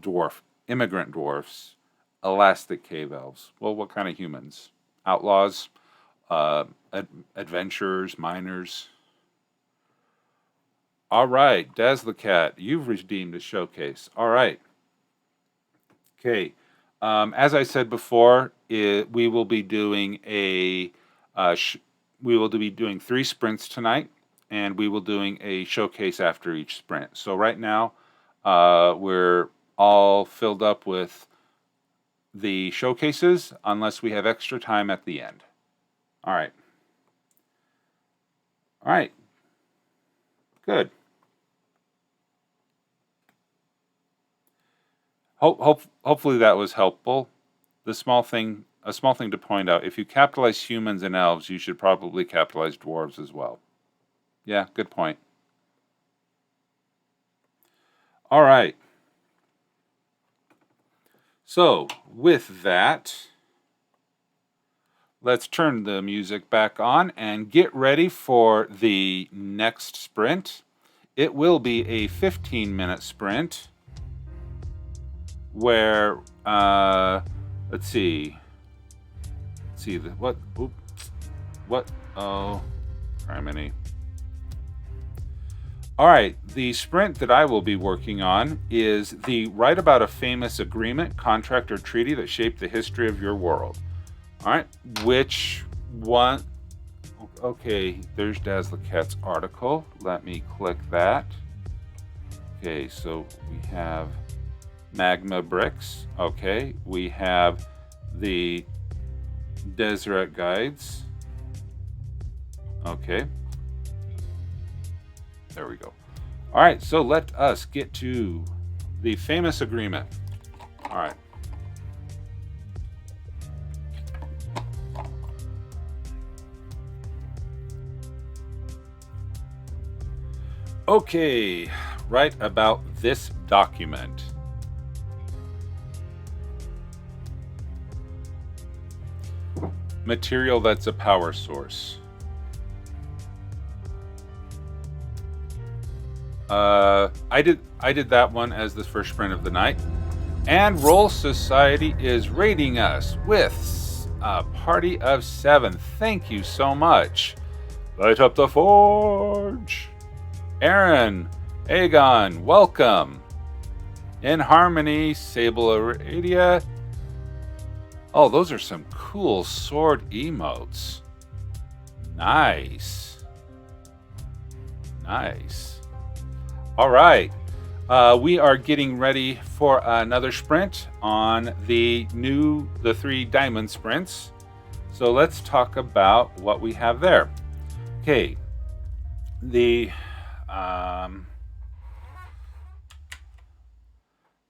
immigrant dwarfs, elastic cave elves. Well, what kind of humans? Outlaws, adventurers, miners. All right, Daz the Cat, you've redeemed a showcase. All right. Okay. As I said before, we will be doing we will be doing 3 sprints tonight, and we will doing a showcase after each sprint. So right now, we're all filled up with the showcases unless we have extra time at the end. All right. All right. Good. Hopefully that was helpful. a small thing to point out. If you capitalize humans and elves, you should probably capitalize dwarves as well. Yeah, good point. All right. So, with that, let's turn the music back on and get ready for the next sprint. It will be a 15-minute sprint where, let's see, oh, Harmony. All right, the sprint that I will be working on is the write about a famous agreement, contract, or treaty that shaped the history of your world. All right, which one? Okay, there's Dazzlecat's article. Let me click that. Okay, so we have magma bricks. Okay, we have the Deseret guides. Okay. There we go. All right, so let us get to the famous agreement. All right. Okay, write about this document. Material that's a power source. I did that one as the first sprint of the night. And Roll Society is rating us with a party of 7. Thank you so much. Light up the forge. Aaron, Aegon, welcome. In Harmony, Sable Aradia. Oh, those are some cool sword emotes. Nice. Nice. All right. We are getting ready for another sprint on the 3 diamond sprints. So let's talk about what we have there. Okay.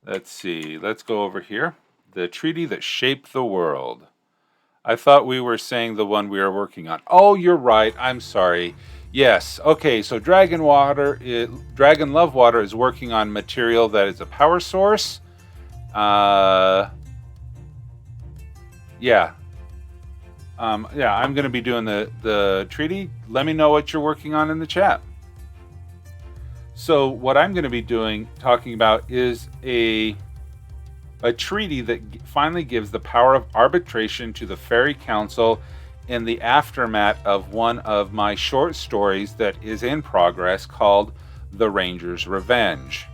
Let's see. Let's go over here. The treaty that shaped the world. I thought we were saying the one we are working on. Oh, you're right. I'm sorry. Yes. Okay, so Dragon Lovewater is working on material that is a power source. Yeah. Yeah, I'm going to be doing the treaty. Let me know what you're working on in the chat. So what I'm going to be talking about is a treaty that finally gives the power of arbitration to the Fairy Council in the aftermath of one of my short stories that is in progress called The Ranger's Revenge.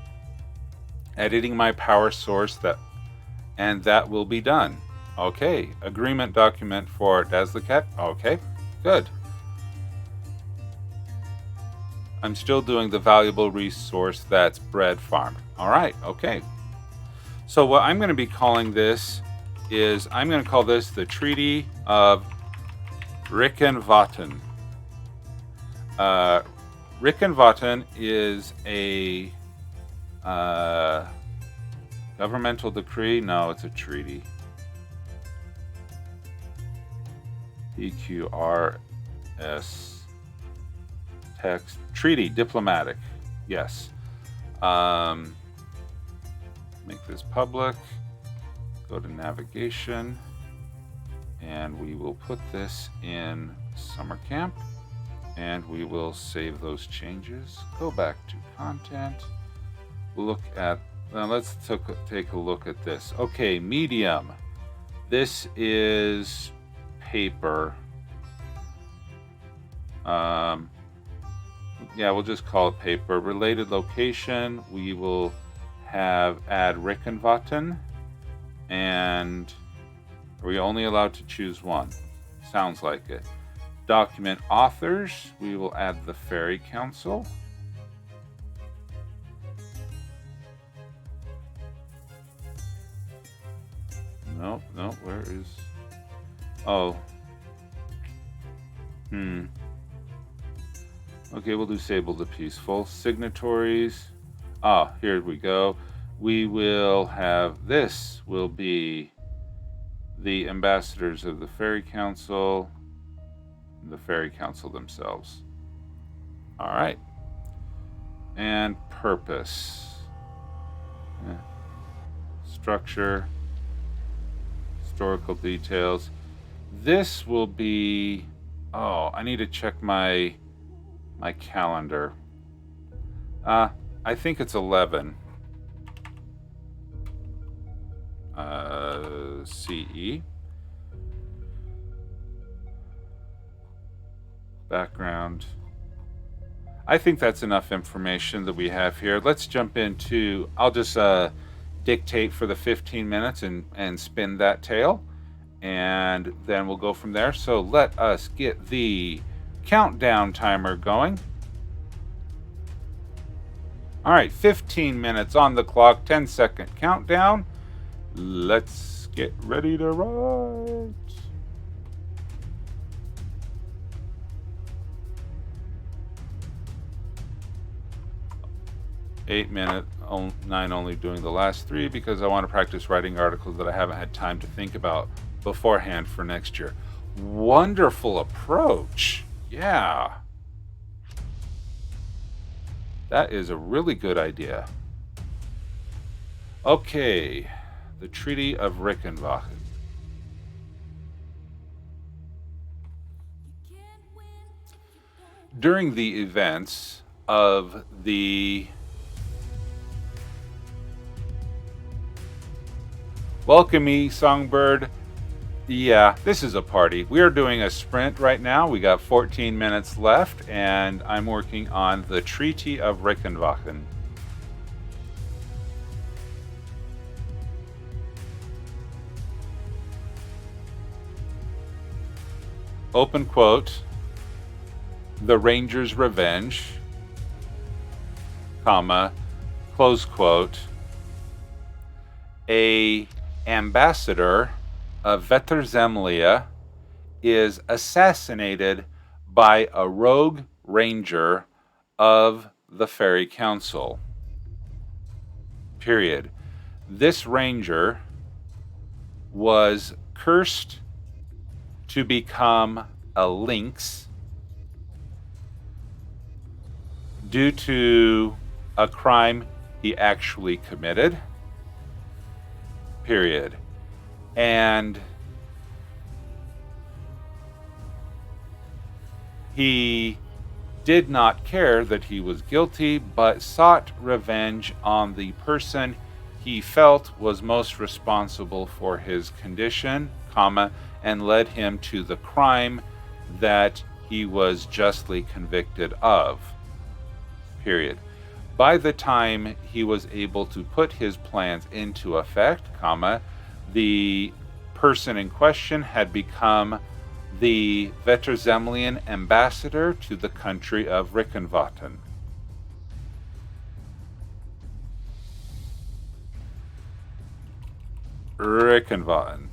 Editing my power source that will be done. Okay, agreement document for Dazzlecat. Okay, good. I'm still doing the valuable resource that's bread farmed. All right, okay. So what I'm going to be calling this is, I'm going to call this the Treaty of Rickenwatten. Rickenwatten is a governmental decree. No, it's a treaty. EQRS text. Treaty, diplomatic. Yes. Make this public. Go to navigation. And we will put this in Summer Camp. And we will save those changes. Go back to content. Look at, let's take a look at this. Okay, medium. This is paper. Yeah, we'll just call it paper. Related location, we will add Rickenwatten. And are we only allowed to choose one? Sounds like it. Document authors, we will add the Fairy Council. No, where is... Oh. Okay, we'll do Sable the Peaceful. Signatories. Ah, here we go. We will have... This will be the ambassadors of the Fairy Council, the Fairy Council themselves. All right. And purpose. Structure. Historical details. This will be... Oh, I need to check my calendar. I think it's 11. CE. Background. I think that's enough information that we have here. Let's jump into... I'll just dictate for the 15 minutes and spin that tail, and then we'll go from there. So let us get the countdown timer going. All right, 15 minutes on the clock, 10-second countdown. Let's get ready to write. (8-minute) 9 only doing the last 3 because I want to practice writing articles that I haven't had time to think about beforehand for next year. Wonderful approach. Yeah. That is a really good idea. Okay. The Treaty of Rickenbachen. During the events of the... Welcome me, Songbird. Yeah, this is a party. We are doing a sprint right now. We got 14 minutes left, and I'm working on the Treaty of Rickenbachen. Open quote, the Ranger's Revenge, comma, close quote, a ambassador of Veterzemlia is assassinated by a rogue ranger of the Fairy Council. Period. This ranger was cursed to become a lynx due to a crime he actually committed. Period. And he did not care that he was guilty, but sought revenge on the person he felt was most responsible for his condition, comma, and led him to the crime that he was justly convicted of. Period. By the time he was able to put his plans into effect, comma, the person in question had become the Veterzemlian ambassador to the country of Rickenbachen. Rickenbachen.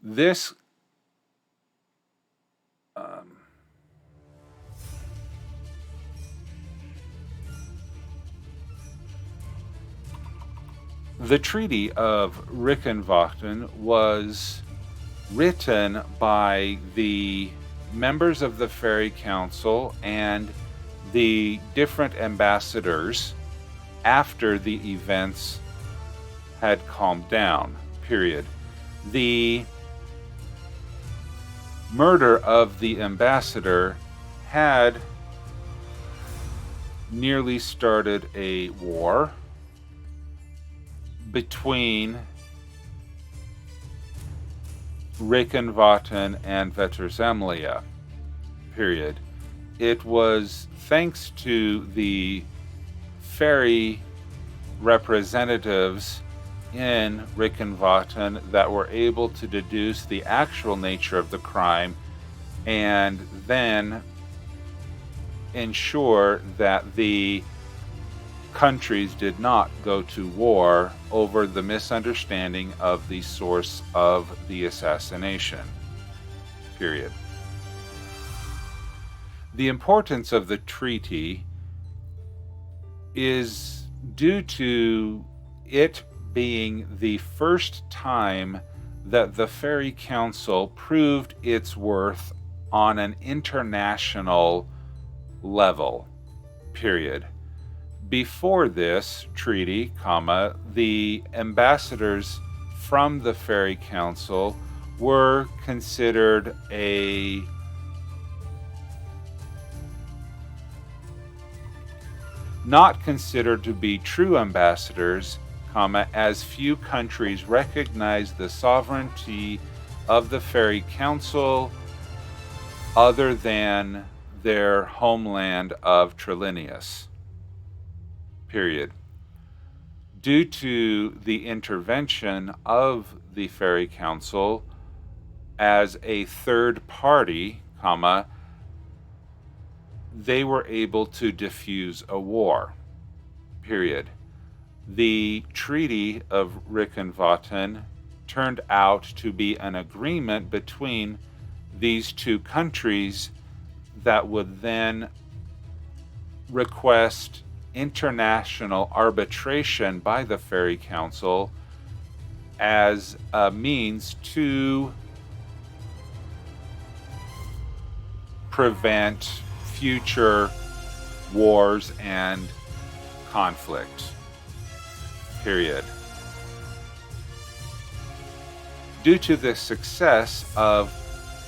This the Treaty of Rickenbachen was written by the members of the Fairy Council and the different ambassadors after the events had calmed down. Period. The murder of the ambassador had nearly started a war between Rickenbachen and Veterzemlia. Period. It was thanks to the fairy representatives in Rickenbachen that were able to deduce the actual nature of the crime and then ensure that the countries did not go to war over the misunderstanding of the source of the assassination. Period. The importance of the treaty is due to it being the first time that the Fairy Council proved its worth on an international level, period. Before this treaty, the ambassadors from the Fairy Council were considered not considered to be true ambassadors, as few countries recognized the sovereignty of the Fairy Council other than their homeland of Trillenius, period. Due to the intervention of the Fairy Council as a third party, they were able to diffuse a war, period. The Treaty of Rickenwatten turned out to be an agreement between these two countries that would then request international arbitration by the Fairy Council as a means to prevent future wars and conflict, period. Due to the success of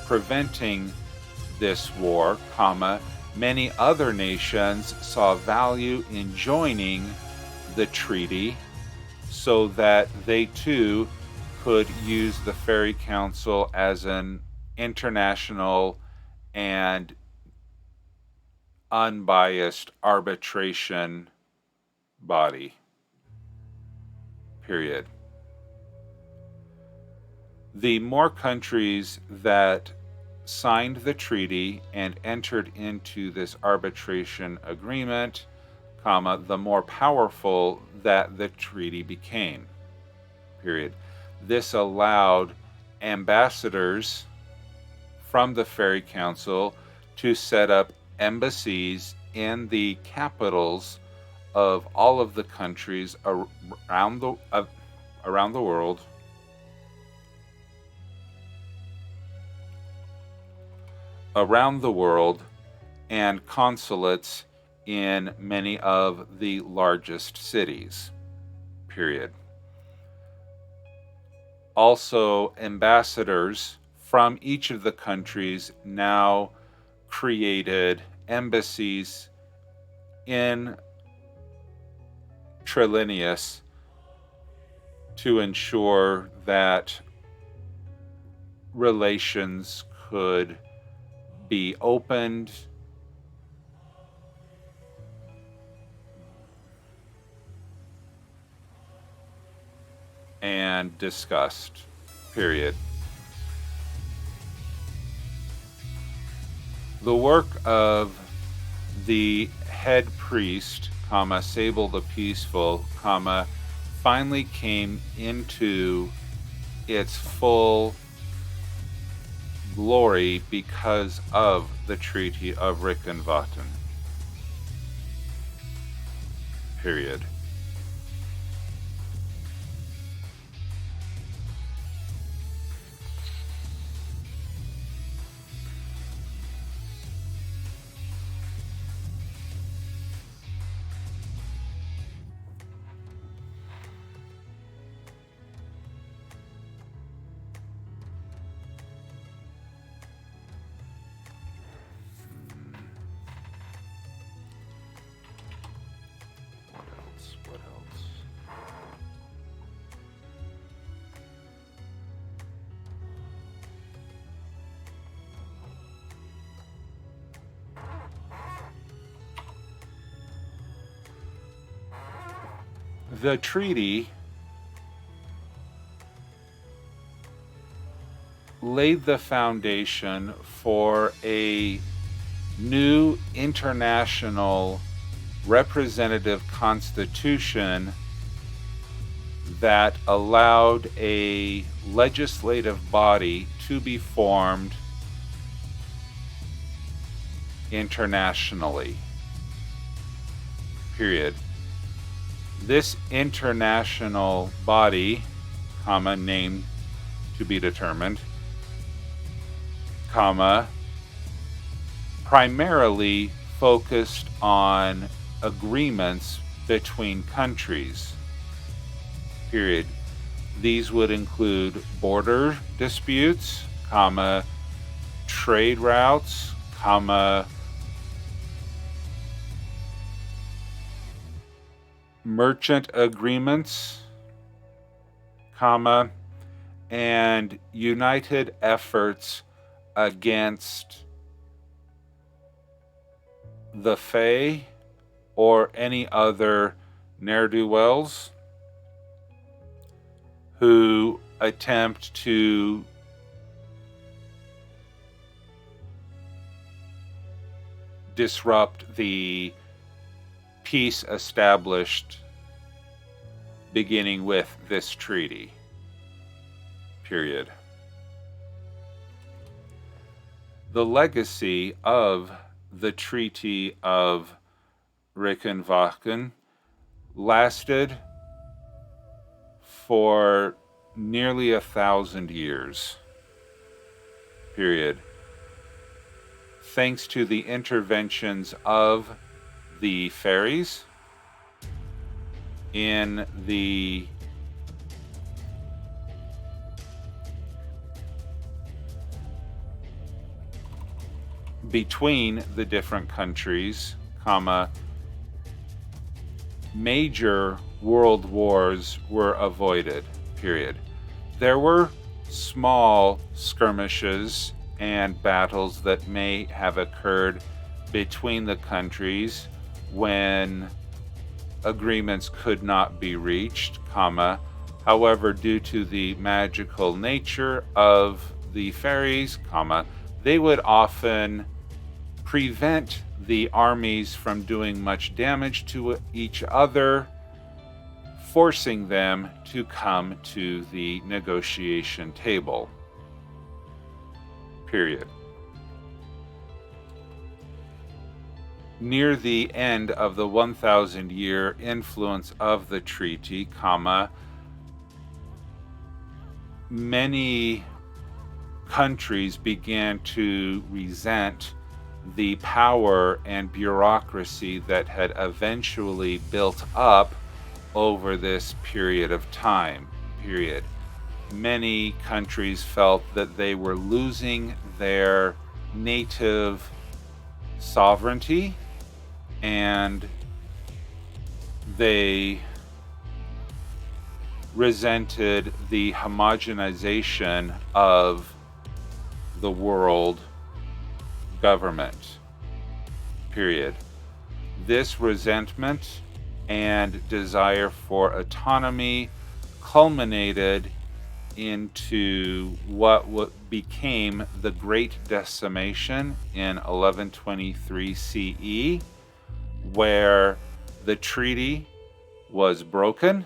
preventing this war, many other nations saw value in joining the treaty so that they too could use the Fairy Council as an international and unbiased arbitration body, period. The more countries that signed the treaty and entered into this arbitration agreement, the more powerful that the treaty became, period. This allowed ambassadors from the Fairy Council to set up embassies in the capitals of all of the countries around the world, and consulates in many of the largest cities, period. Also, ambassadors from each of the countries now created embassies in Trillenius to ensure that relations could be opened and discussed, period. The work of the head priest, Sable the Peaceful, finally came into its full glory because of the Treaty of Rickenwatten, period. What else? The treaty laid the foundation for a new international representative constitution that allowed a legislative body to be formed internationally. Period. This international body, comma, name to be determined, comma, primarily focused on agreements between countries. Period. These would include border disputes, comma, trade routes, comma, merchant agreements, comma, and united efforts against the Fae or any other ne'er-do-wells who attempt to disrupt the peace established beginning with this treaty. Period. The legacy of the Treaty of Reichenwagen lasted for nearly 1,000 years. Period. Thanks to the interventions of the fairies in the between the different countries, comma, major world wars were avoided, period. There were small skirmishes and battles that may have occurred between the countries when agreements could not be reached, comma, however, due to the magical nature of the fairies, comma, they would often prevent the armies from doing much damage to each other, forcing them to come to the negotiation table. Period. Near the end of the 1,000-year influence of the treaty, comma, many countries began to resent the power and bureaucracy that had eventually built up over this period of time, period. Many countries felt that they were losing their native sovereignty, and they resented the homogenization of the world government, period. This resentment and desire for autonomy culminated into what became the Great Decimation in 1123 CE, where the treaty was broken,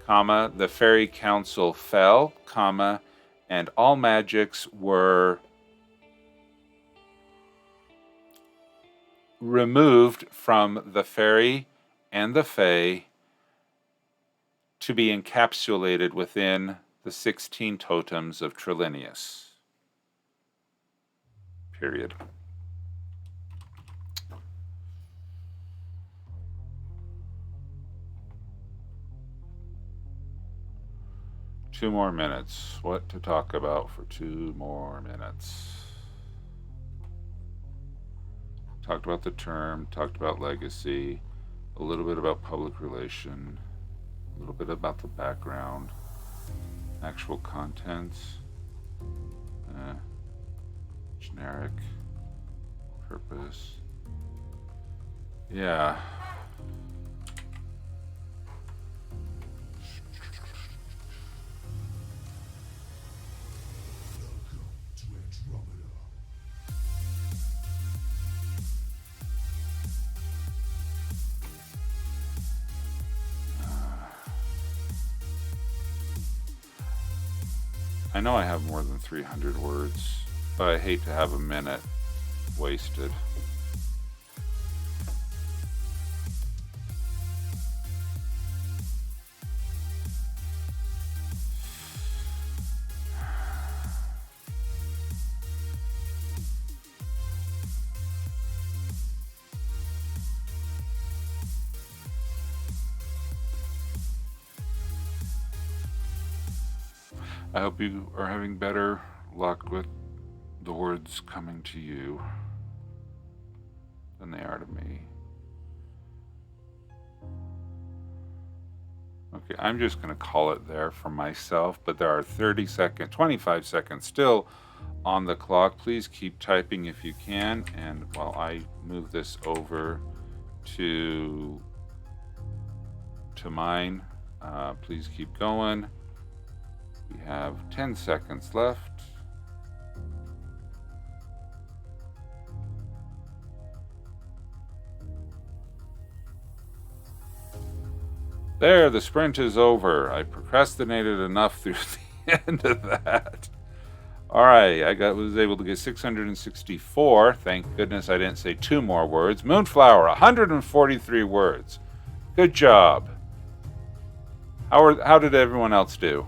comma, the Fairy Council fell, comma, and all magics were removed from the fairy and the fae to be encapsulated within the 16 totems of Trillenius. Period. Two more minutes. What to talk about for 2 more minutes? Talked about the term, talked about legacy, a little bit about public relation, a little bit about the background, actual contents, generic, purpose. Yeah. I know I have more than 300 words, but I hate to have a minute wasted. I hope you are having better luck with the words coming to you than they are to me. Okay, I'm just going to call it there for myself, but there are 25 seconds still on the clock. Please keep typing if you can, and while I move this over to mine, please keep going. We have 10 seconds left. There, the sprint is over. I procrastinated enough through the end of that. All right, was able to get 664. Thank goodness I didn't say 2 more words. Moonflower, 143 words. Good job. How did everyone else do?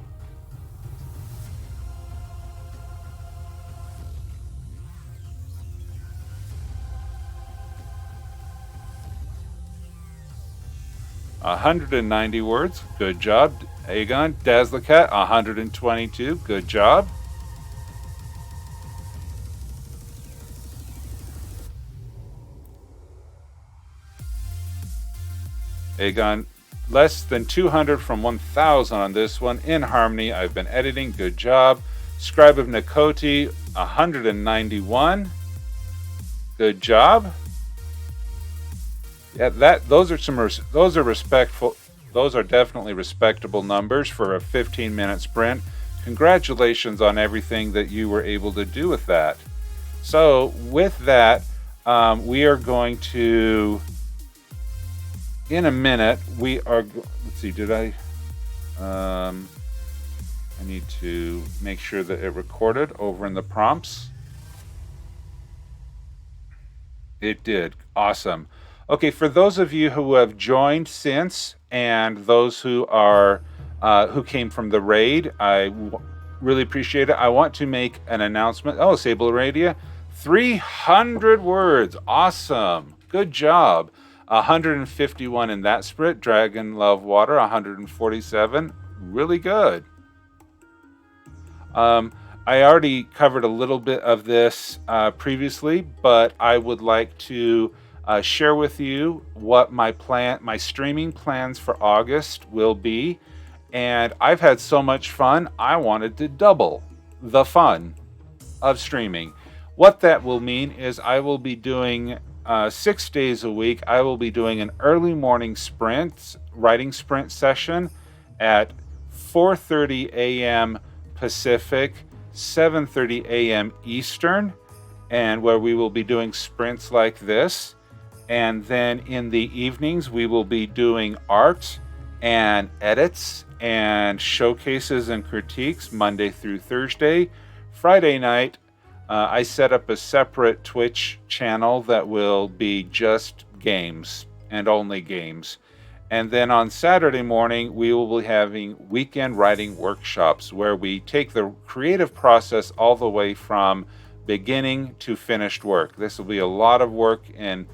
$190 words. Good job. Aegon, Dazzlecat, 122. Good job. Aegon, less than 200 from 1,000 on this one. In Harmony, I've been editing. Good job. Scribe of Nikoti, 191. Good job. Yeah, those are definitely respectable numbers for a 15-minute sprint. Congratulations on everything that you were able to do with that. So with that, we are going to, in a minute, let's see, I need to make sure that it recorded over in the prompts. It did. Awesome. Okay, for those of you who have joined since, and those who came from the raid, I really appreciate it. I want to make an announcement. Oh, Sable Radio, 300 words. Awesome. Good job. 151 in that sprint. Dragon Love Water, 147. Really good. I already covered a little bit of this previously, but I would like to share with you what my streaming plans for August will be. And I've had so much fun, I wanted to double the fun of streaming. What that will mean is I will be doing 6 days a week. I will be doing an early morning writing sprint session at 4:30 a.m. Pacific, 7:30 a.m. Eastern, and where we will be doing sprints like this. And then in the evenings, we will be doing art and edits and showcases and critiques Monday through Thursday. Friday night, I set up a separate Twitch channel that will be just games and only games. And then on Saturday morning, we will be having weekend writing workshops where we take the creative process all the way from beginning to finished work. This will be a lot of work and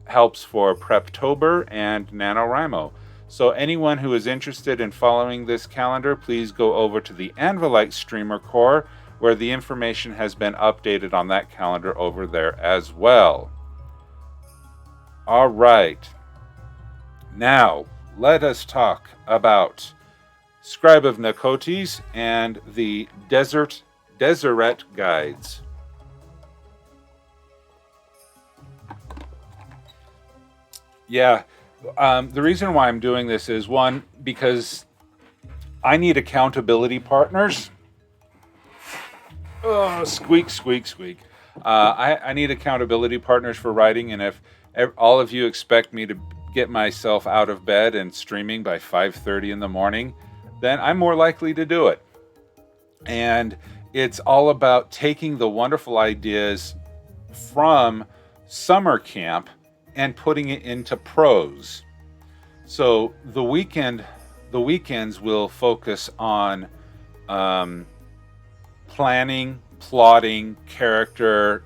helps for Preptober and NaNoWrimo. So anyone who is interested in following this calendar, please go over to the Anvilite Streamer Core, where the information has been updated on that calendar over there as well. All right. Now, let us talk about Scribe of Nikotis and the Deseret Guides. Yeah, the reason why I'm doing this is, one, because I need accountability partners. Oh, squeak, squeak, squeak. I need accountability partners for writing, and if all of you expect me to get myself out of bed and streaming by 5:30 in the morning, then I'm more likely to do it. And it's all about taking the wonderful ideas from summer camp and putting it into prose. So the weekends will focus on planning, plotting, character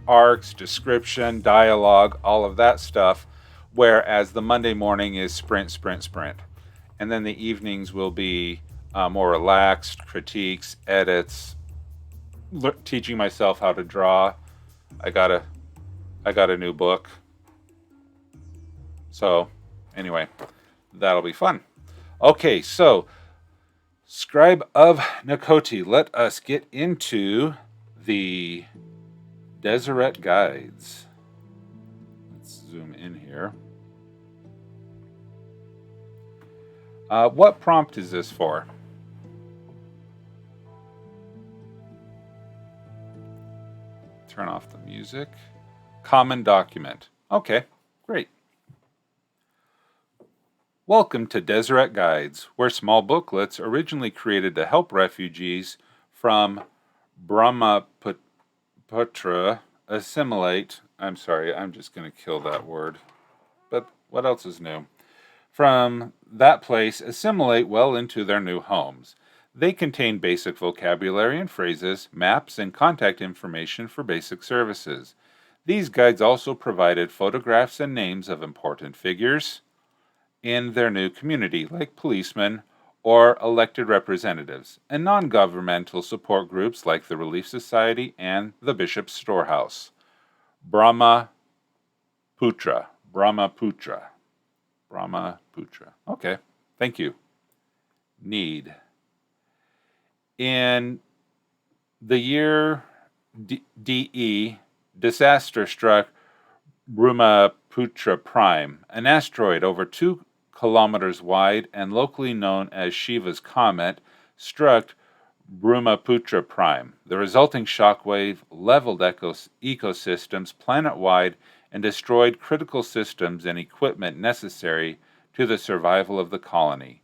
arcs, description, dialogue, all of that stuff, whereas the Monday morning is sprint. And then the evenings will be more relaxed, critiques, edits, teaching myself how to draw. I got a new book. So anyway, that'll be fun. Okay, so Scribe of Nakoti, let us get into the Deseret guides. Let's zoom in here. What prompt is this for? Turn off the music. Common document. Okay, great. Welcome to Deseret Guides, where small booklets originally created to help refugees from Brahmaputra assimilate. I'm sorry, I'm just going to kill that word. But what else is new? From that place, assimilate well into their new homes. They contain basic vocabulary and phrases, maps, and contact information for basic services. These guides also provided photographs and names of important figures in their new community, like policemen or elected representatives, and non-governmental support groups like the Relief Society and the Bishop's Storehouse. Brahmaputra. Okay, thank you. Need. In the year DE, disaster struck Brahmaputra Prime, an asteroid over 2 kilometers wide and locally known as Shiva's Comet, struck Brahmaputra Prime. The resulting shockwave leveled ecosystems planet-wide and destroyed critical systems and equipment necessary to the survival of the colony.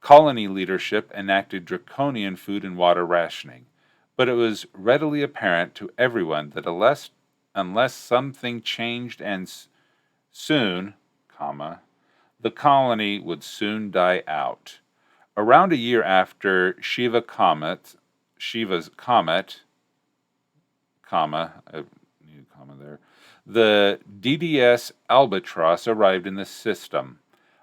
Colony leadership enacted draconian food and water rationing, but it was readily apparent to everyone that unless something changed and soon, the colony would soon die out. Around a year after Shiva's comet, the DDS Albatross arrived in the system.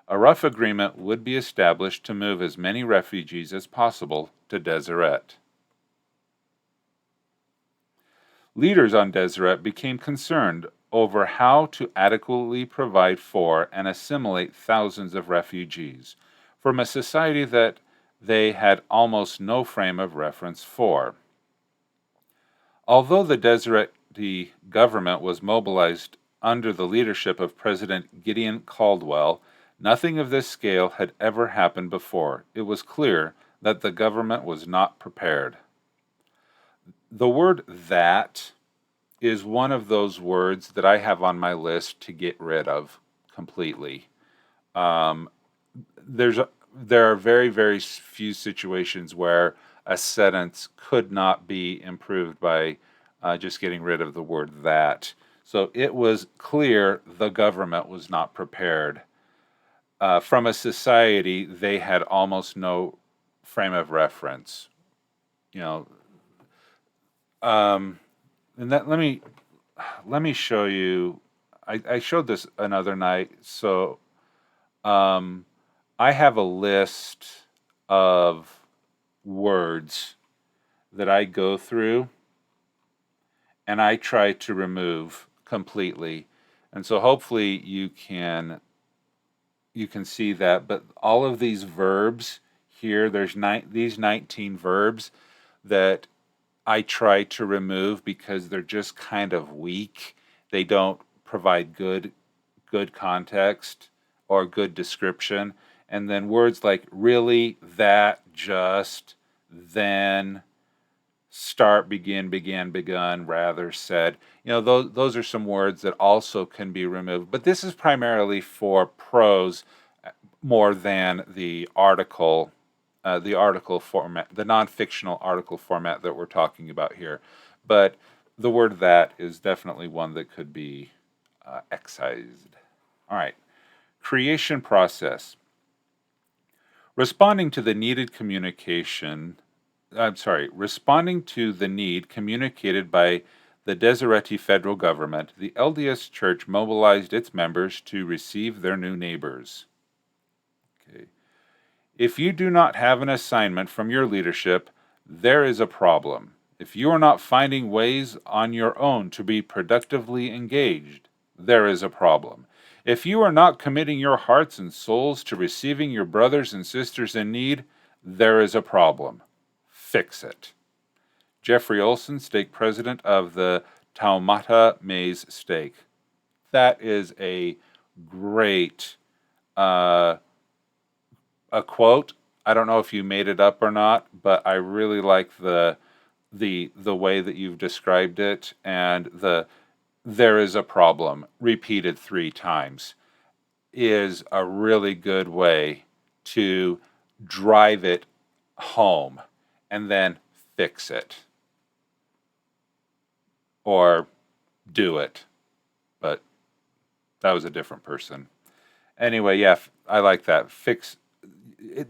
A rough agreement would be established to move as many refugees as possible to Deseret. Leaders on Deseret became concerned over how to adequately provide for and assimilate thousands of refugees from a society that they had almost no frame of reference for. Although the Desereti government was mobilized under the leadership of President Gideon Caldwell, nothing of this scale had ever happened before. It was clear that the government was not prepared. The word "that" is one of those words that I have on my list to get rid of completely. There are very, very few situations where a sentence could not be improved by just getting rid of the word "that." So it was clear the government was not prepared. From a society, they had almost no frame of reference. And let me show you. I showed this another night. So I have a list of words that I go through and I try to remove completely. And so hopefully you can see that. But all of these verbs here, there's these 19 verbs that I try to remove because they're just kind of weak. They don't provide good context or good description. And then words like really, that, just, then, start, begin, began, begun, rather, said. Those are some words that also can be removed. But this is primarily for prose more than the article format, the non-fictional article format that we're talking about here. But the word "that" is definitely one that could be excised. All right. Creation process. Responding to the need communicated by the Desereti federal government, the LDS Church mobilized its members to receive their new neighbors. Okay. If you do not have an assignment from your leadership, there is a problem. If you are not finding ways on your own to be productively engaged, there is a problem. If you are not committing your hearts and souls to receiving your brothers and sisters in need, there is a problem. Fix it. Jeffrey Olson, stake president of the Taumata Maize Stake. That is a great a quote. I don't know if you made it up or not, but I really like the way that you've described it, and there is a problem repeated 3 times is a really good way to drive it home and then fix it or do it. But that was a different person. Anyway, yeah, I like that. Fix it.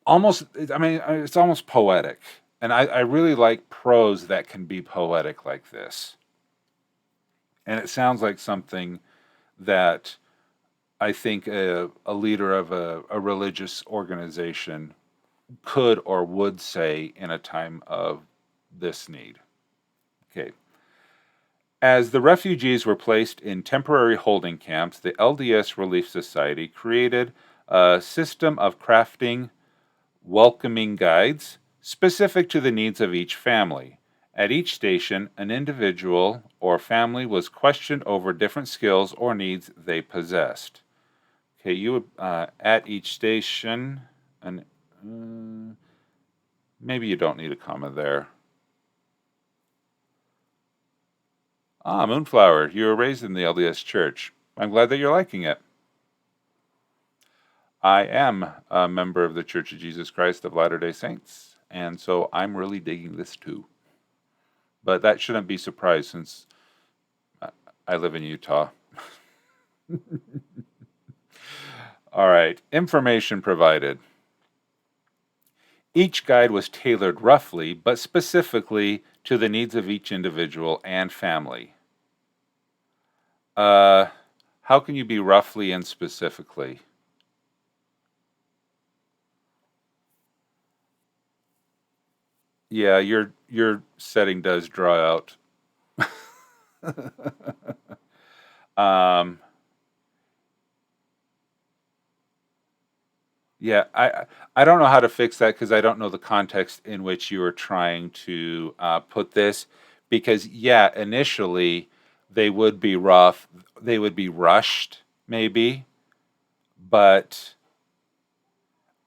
Almost, I mean, it's almost poetic. And I really like prose that can be poetic like this. And it sounds like something that I think a leader of a religious organization could or would say in a time of this need. Okay. As the refugees were placed in temporary holding camps, the LDS Relief Society created a system of crafting welcoming guides specific to the needs of each family. At each station, an individual or family was questioned over different skills or needs they possessed. Okay, you would, at each station, and maybe you don't need a comma there. Moonflower, you were raised in the LDS Church. I'm glad that you're liking it. I am a member of the Church of Jesus Christ of Latter-day Saints, and so I'm really digging this too. But that shouldn't be a surprise since I live in Utah. All right, information provided. Each guide was tailored roughly, but specifically to the needs of each individual and family. How can you be roughly and specifically? Yeah, your setting does draw out. Yeah, I don't know how to fix that because I don't know the context in which you were trying to put this. Because yeah, initially they would be rough, they would be rushed, maybe, but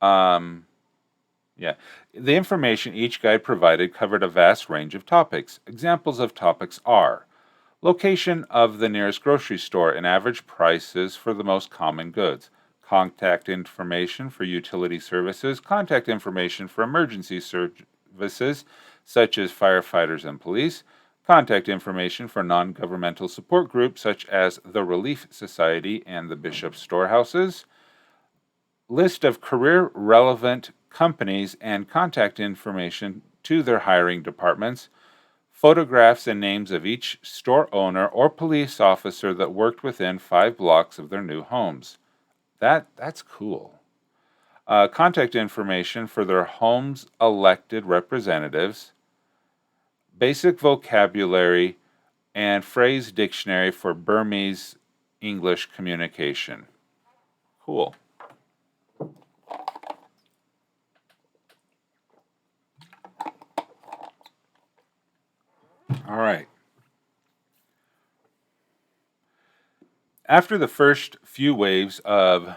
yeah. The information each guide provided covered a vast range of topics. Examples of topics are location of the nearest grocery store and average prices for the most common goods, contact information for utility services, contact information for emergency services such as firefighters and police, contact information for non-governmental support groups such as the Relief Society and the Bishop's Storehouses, list of career-relevant companies and contact information to their hiring departments, photographs and names of each store owner or police officer that worked within 5 blocks of their new homes. That's cool. Contact information for their home's elected representatives, basic vocabulary, and phrase dictionary for Burmese English communication. Cool. All right. After the first few waves of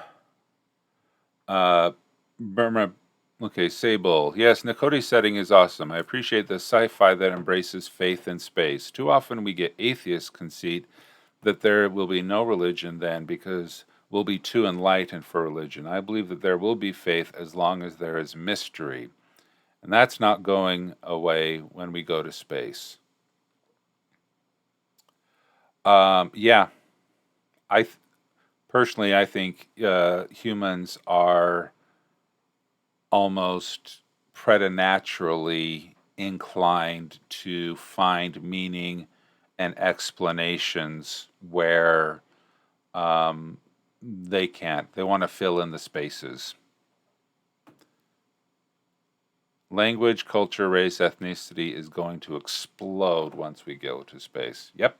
Burma, okay, Sable. Yes, Nakoti's setting is awesome. I appreciate the sci-fi that embraces faith in space. Too often we get atheist conceit that there will be no religion then because we'll be too enlightened for religion. I believe that there will be faith as long as there is mystery. And that's not going away when we go to space. Yeah, personally, I think humans are almost preternaturally inclined to find meaning and explanations where they can't. They want to fill in the spaces. Language, culture, race, ethnicity is going to explode once we go to space. Yep.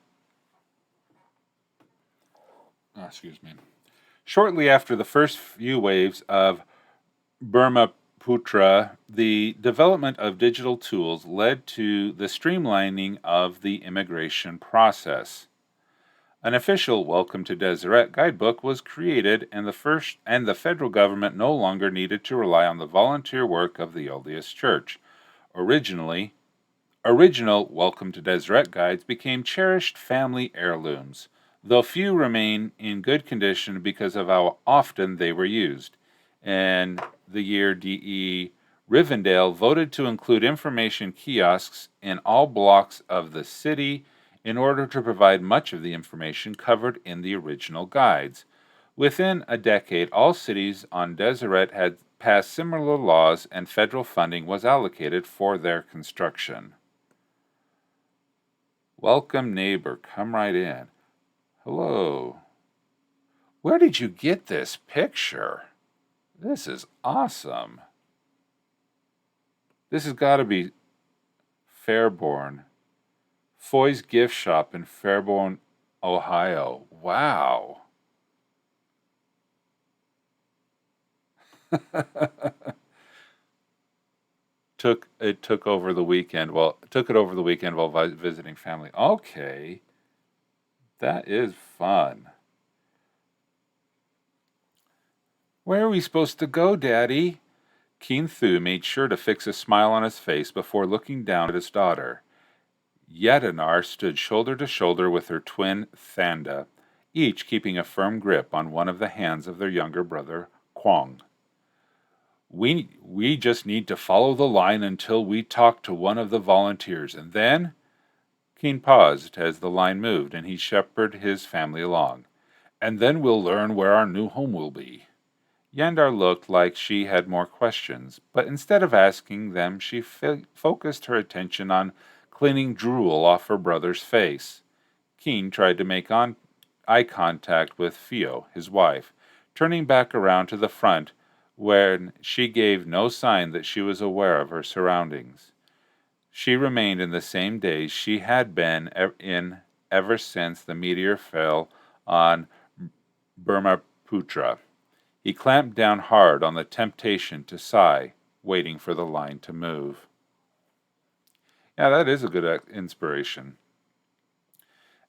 Oh, excuse me. Shortly after the first few waves of Brahmaputra, the development of digital tools led to the streamlining of the immigration process. An official Welcome to Deseret guidebook was created, and the federal government no longer needed to rely on the volunteer work of the LDS Church. Original Welcome to Deseret guides became cherished family heirlooms, though few remain in good condition because of how often they were used. In the year D.E. Rivendell voted to include information kiosks in all blocks of the city in order to provide much of the information covered in the original guides. Within a decade, all cities on Deseret had passed similar laws, and federal funding was allocated for their construction. Welcome, neighbor. Come right in. Hello. Where did you get this picture? This is awesome. This has got to be Fairborn. Foy's Gift Shop in Fairborn, Ohio. Wow. took it over the weekend while visiting family. Okay. That is fun. Where are we supposed to go, Daddy? Keen Thu made sure to fix a smile on his face before looking down at his daughter. Yadinar stood shoulder to shoulder with her twin Thanda, each keeping a firm grip on one of the hands of their younger brother, Kwong. We just need to follow the line until we talk to one of the volunteers, and then... Keen paused as the line moved, and he shepherded his family along. And then we'll learn where our new home will be. Yandar looked like she had more questions, but instead of asking them, she focused her attention on cleaning drool off her brother's face. Keen tried to make eye contact with Fio, his wife, turning back around to the front when she gave no sign that she was aware of her surroundings. She remained in the same daze she had been in ever since the meteor fell on Brahmaputra. He clamped down hard on the temptation to sigh, waiting for the line to move. Yeah, that is a good inspiration.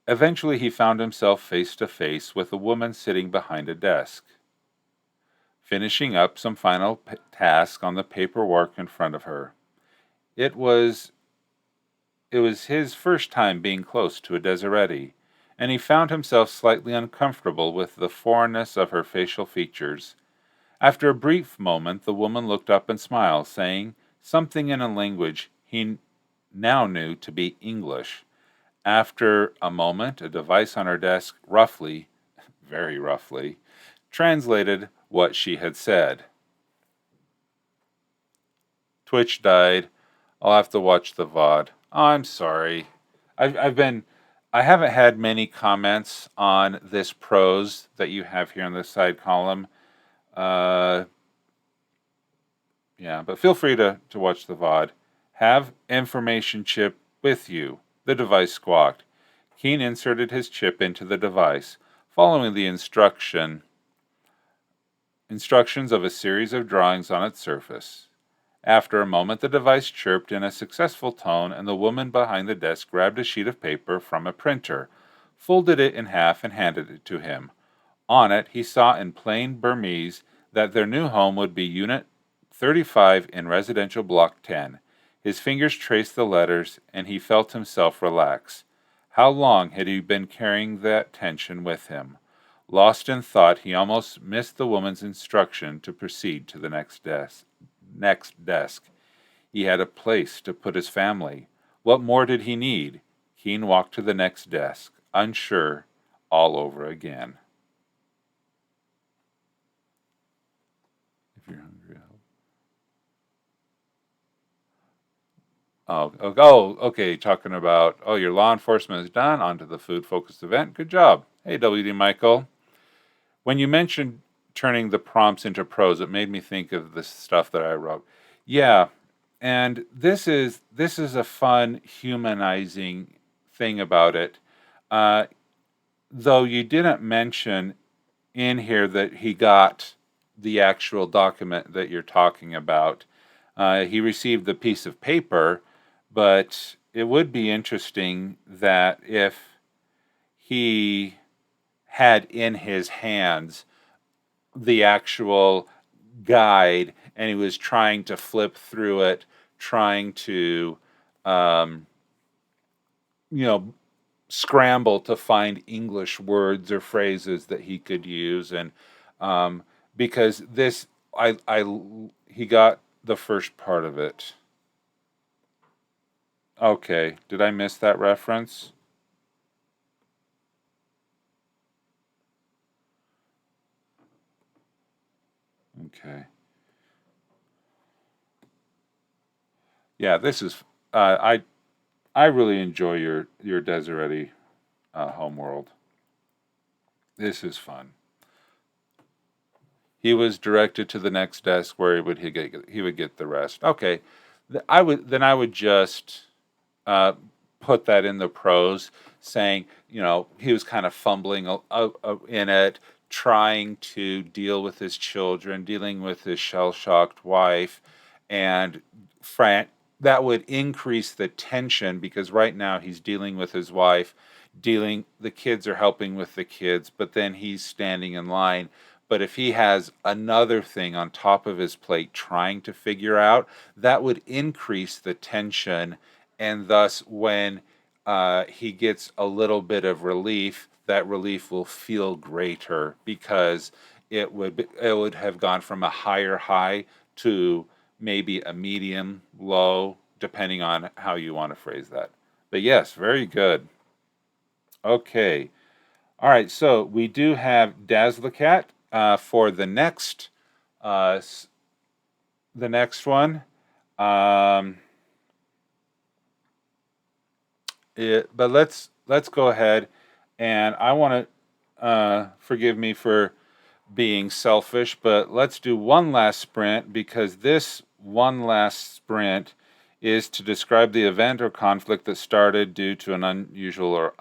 Eventually, he found himself face to face with a woman sitting behind a desk, finishing up some final task on the paperwork in front of her. It was his first time being close to a Deseret, and he found himself slightly uncomfortable with the foreignness of her facial features. After a brief moment, the woman looked up and smiled, saying something in a language he now knew to be English. After a moment, a device on her desk roughly, very roughly, translated what she had said. Twitch died. I'll have to watch the VOD. Oh, I'm sorry. I haven't had many comments on this prose that you have here in the side column. Yeah, but feel free to watch the VOD. Have information chip with you. The device squawked. Keen inserted his chip into the device, following the instructions of a series of drawings on its surface. After a moment, the device chirped in a successful tone, and the woman behind the desk grabbed a sheet of paper from a printer, folded it in half, and handed it to him. On it, he saw in plain Burmese that their new home would be Unit 35 in Residential Block 10. His fingers traced the letters, and he felt himself relax. How long had he been carrying that tension with him? Lost in thought, he almost missed the woman's instruction to proceed to the next desk. He had a place to put his family. What more did he need? Keen walked to the next desk, unsure, all over again. If you're hungry, okay. Talking about, your law enforcement is done. On to the food-focused event. Good job. Hey, WD Michael. When you mentioned turning the prompts into prose, it made me think of the stuff that I wrote. Yeah, And this is a fun, humanizing thing about it. Uh, though you didn't mention in here that he got the actual document that you're talking about. He received the piece of paper, but it would be interesting that if he had in his hands the actual guide and he was trying to flip through it, trying to, um, you know, scramble to find English words or phrases that he could use, and because this, I he got the first part of it. Okay, did I miss that reference? Okay, yeah, this is I really enjoy your Deseret homeworld. This is fun. He was directed to the next desk where he would get the rest. Okay, I would just uh, put that in the prose, saying, he was kind of fumbling in it, trying to deal with his children, dealing with his shell-shocked wife, and Frank. That would increase the tension because right now he's dealing with his wife, the kids are helping with the kids, but then he's standing in line. But if he has another thing on top of his plate trying to figure out, that would increase the tension, and thus when he gets a little bit of relief, that relief will feel greater because it would have gone from a higher high to maybe a medium low, depending on how you want to phrase that. But yes, very good. Okay. All right. So we do have Dazzlecat for uh, the next one. Um, but let's go ahead, and I want to forgive me for being selfish, but let's do one last sprint because this one last sprint is to describe the event or conflict that started due to an unusual or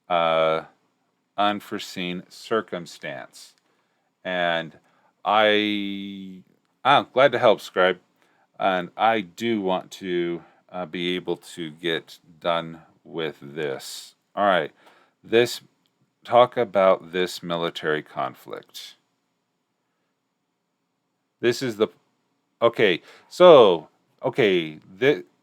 uh, unforeseen circumstance. And I'm glad to help, Scribe, and I do want to be able to get done with this. All right, this talk about this military conflict. This is the okay. So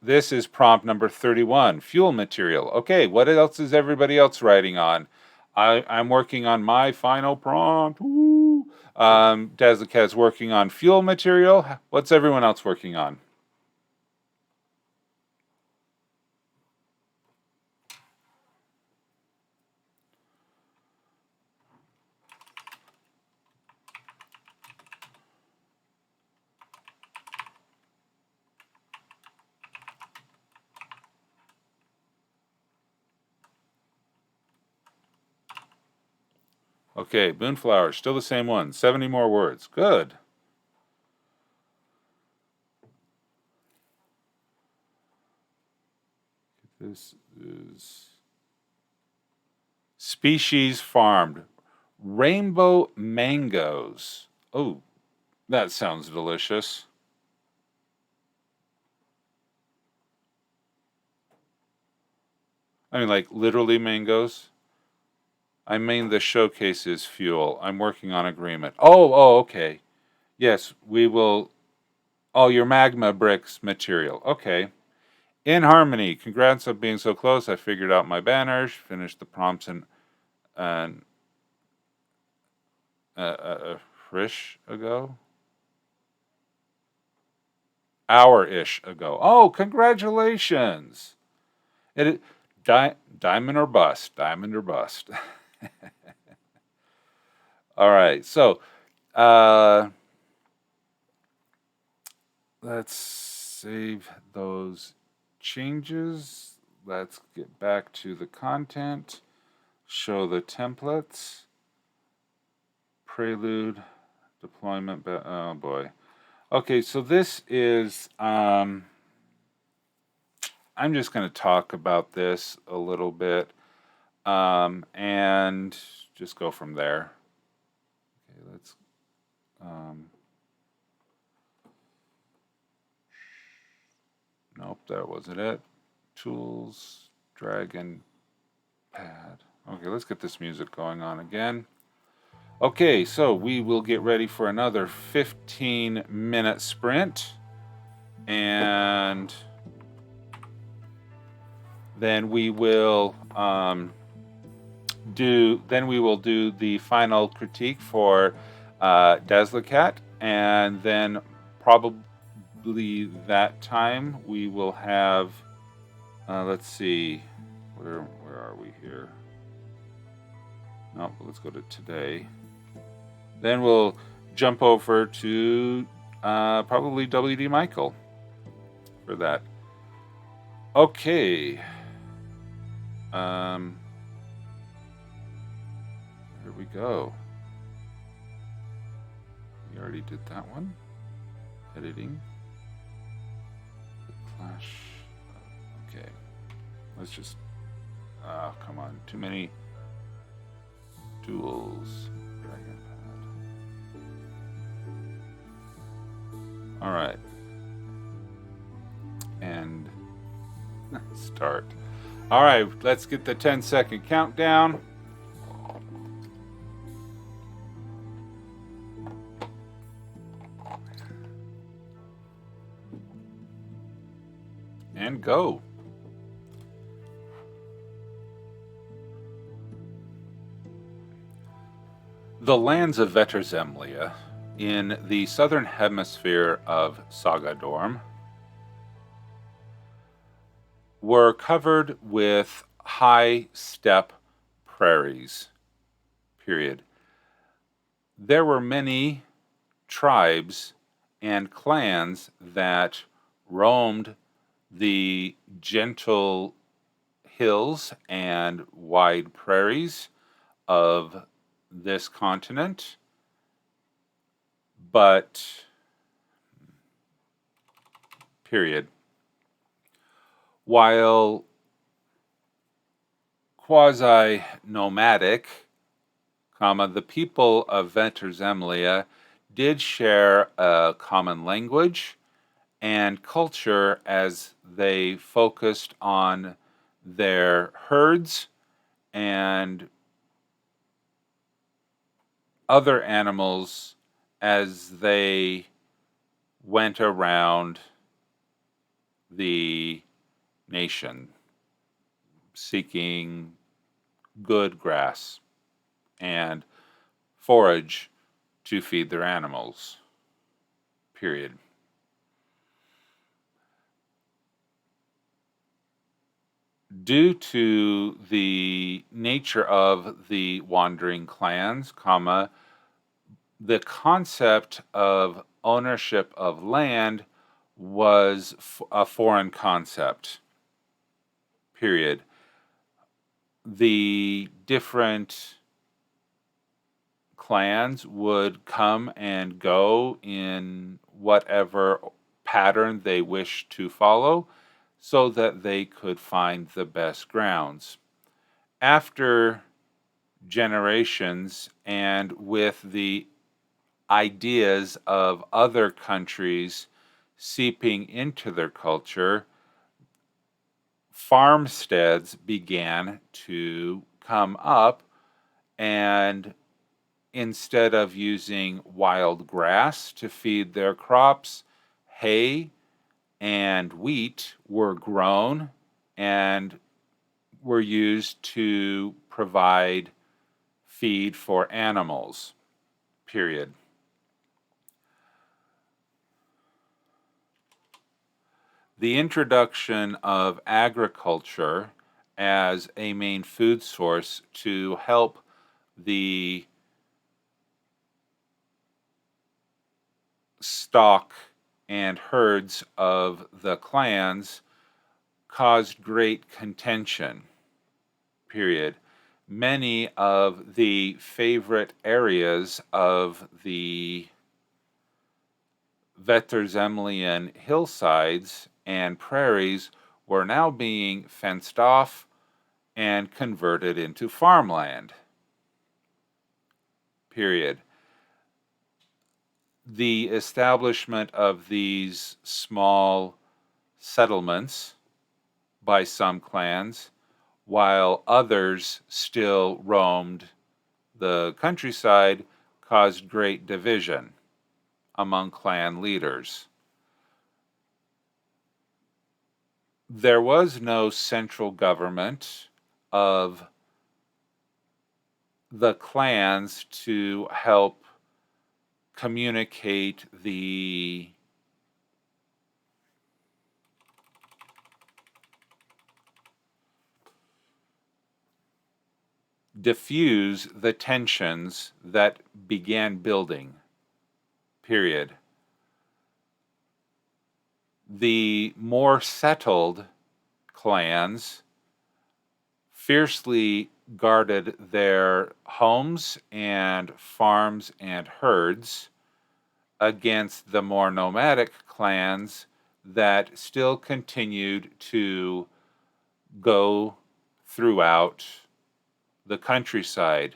this is prompt number 31. Fuel material. Okay, what else is everybody else writing on? I'm working on my final prompt. Woo. Dazakat's working on fuel material. What's everyone else working on? Okay, Moonflower, still the same one. 70 more words. Good. This is species farmed. Rainbow mangoes. Oh, that sounds delicious. I mean, like literally mangoes. I mean, the showcase is fuel. I'm working on agreement. Oh, okay. Yes, we will. Oh, your magma bricks material. Okay. In harmony. Congrats on being so close. I figured out my banners, finished the prompts, and frish ago, hour-ish ago. Oh, congratulations! It diamond or bust, diamond or bust. All right, so uh, let's save those changes. Let's get back to the content. Show the templates. Prelude, deployment. Oh boy. Okay, so this is, I'm just going to talk about this a little bit, and just go from there. Okay, let's, nope, that wasn't it. Tools, dragon, pad. Okay, let's get this music going on again. Okay, so we will get ready for another 15-minute sprint, and then we will do the final critique for Deslicat, and then probably that time we will have. Let's see, where are we here? No, let's go to today. Then we'll jump over to probably WD Michael for that. Okay. Here we go. We already did that one. Editing. The Clash. Okay. Let's just. Come on. Too many tools. Dragon pad. All right. And start. All right. Let's get the 10-second countdown. And go. The lands of Veterzemlia in the southern hemisphere of Sagadorm were covered with high steppe prairies. Period. There were many tribes and clans that roamed the gentle hills and wide prairies of this continent, but period. While quasi-nomadic, the people of Veterzemlia did share a common language and culture as they focused on their herds and other animals as they went around the nation seeking good grass and forage to feed their animals. Period. Due to the nature of the wandering clans, the concept of ownership of land was a foreign concept. Period. The different clans would come and go in whatever pattern they wished to follow, so that they could find the best grounds. After generations, and with the ideas of other countries seeping into their culture, farmsteads began to come up, and instead of using wild grass to feed their crops, hay and wheat were grown and were used to provide feed for animals. Period. The introduction of agriculture as a main food source to help the stock and herds of the clans caused great contention. Period. Many of the favorite areas of the Vetterzemlian hillsides and prairies were now being fenced off and converted into farmland. Period. The establishment of these small settlements by some clans, while others still roamed the countryside, caused great division among clan leaders. There was no central government of the clans to help communicate the diffuse the tensions that began building. Period. The more settled clans fiercely guarded their homes and farms and herds against the more nomadic clans that still continued to go throughout the countryside,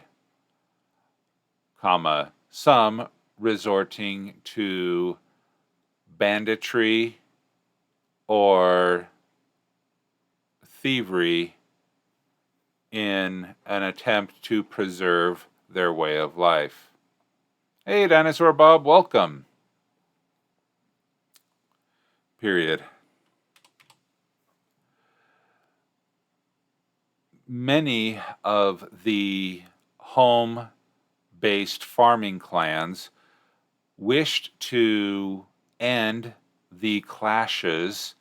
some resorting to banditry or thievery in an attempt to preserve their way of life. Hey, Dinosaur Bob, welcome. Period. Many of the home-based farming clans wished to end the clashes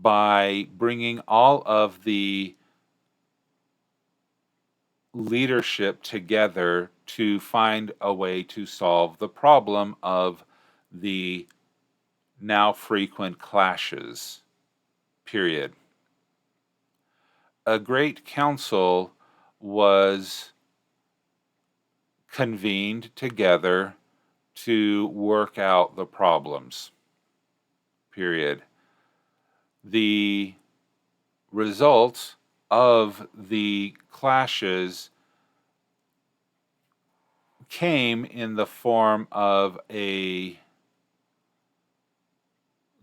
by bringing all of the leadership together to find a way to solve the problem of the now frequent clashes. Period. A great council was convened together to work out the problems. Period. The result of the clashes came in the form of a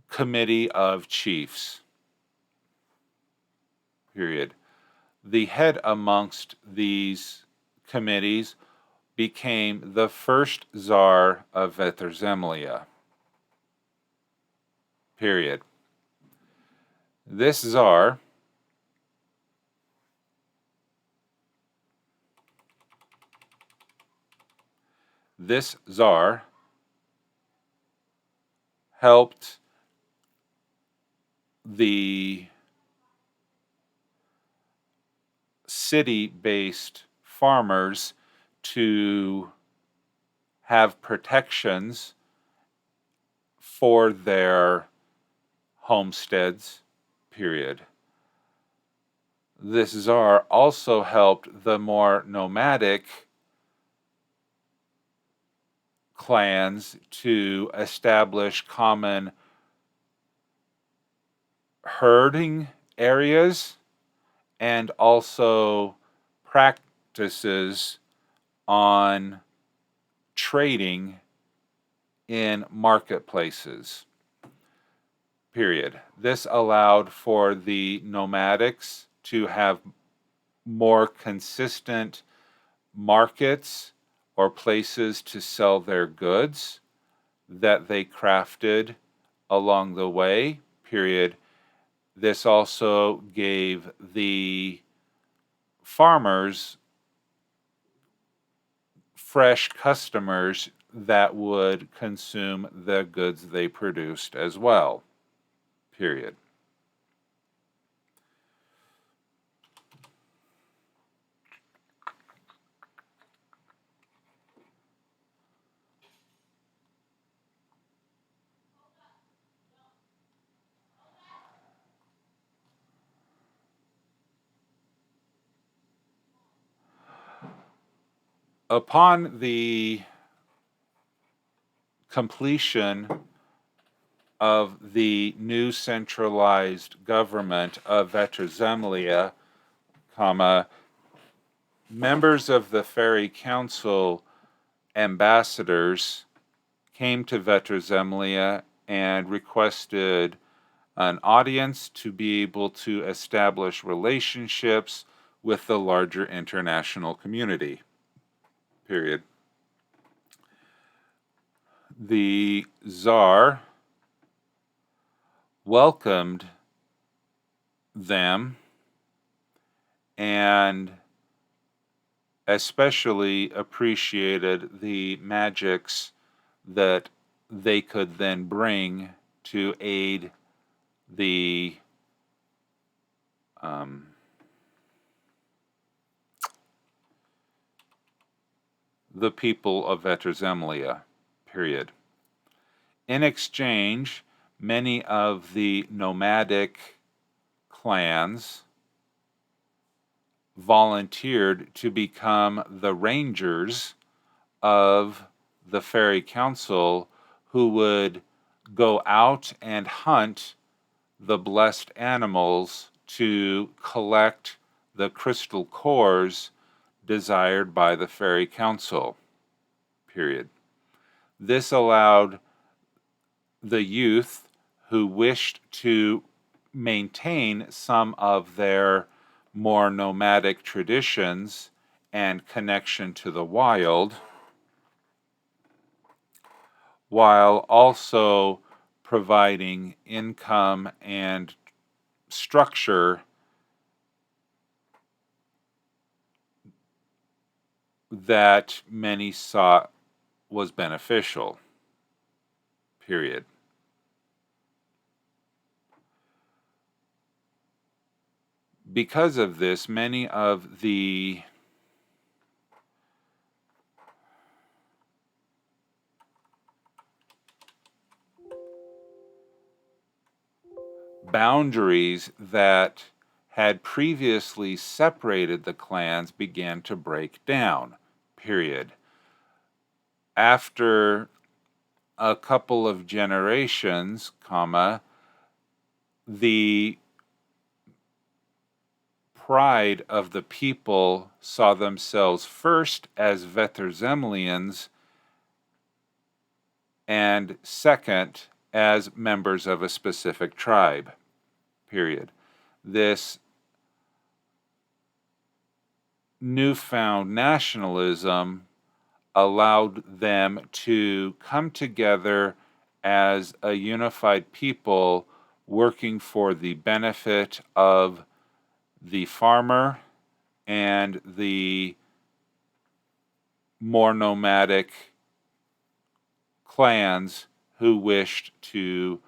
committee of chiefs. Period. The head amongst these committees became the first Tsar of Vetterzemlia. Period. This Tsar helped the city-based farmers to have protections for their homesteads. Period. This Tsar also helped the more nomadic clans to establish common herding areas and also practices on trading in marketplaces. Period. This allowed for the nomadics to have more consistent markets or places to sell their goods that they crafted along the way. Period. This also gave the farmers fresh customers that would consume the goods they produced as well. Period. Upon the completion of the new centralized government of Veterzemlia, members of the Fairy Council ambassadors came to Veterzemlia and requested an audience to be able to establish relationships with the larger international community. Period. The Tsar welcomed them and especially appreciated the magics that they could then bring to aid the people of Veterzemlia, period. In exchange, many of the nomadic clans volunteered to become the rangers of the Fairy Council, who would go out and hunt the blessed animals to collect the crystal cores desired by the Fairy Council, period. This allowed the youth who wished to maintain some of their more nomadic traditions and connection to the wild, while also providing income and structure that many saw was beneficial, period. Because of this, many of the boundaries that had previously separated the clans began to break down, period. After a couple of generations, the pride of the people saw themselves first as Veterzemlians and second as members of a specific tribe, period. This newfound nationalism allowed them to come together as a unified people working for the benefit of the farmer and the more nomadic clans who wished to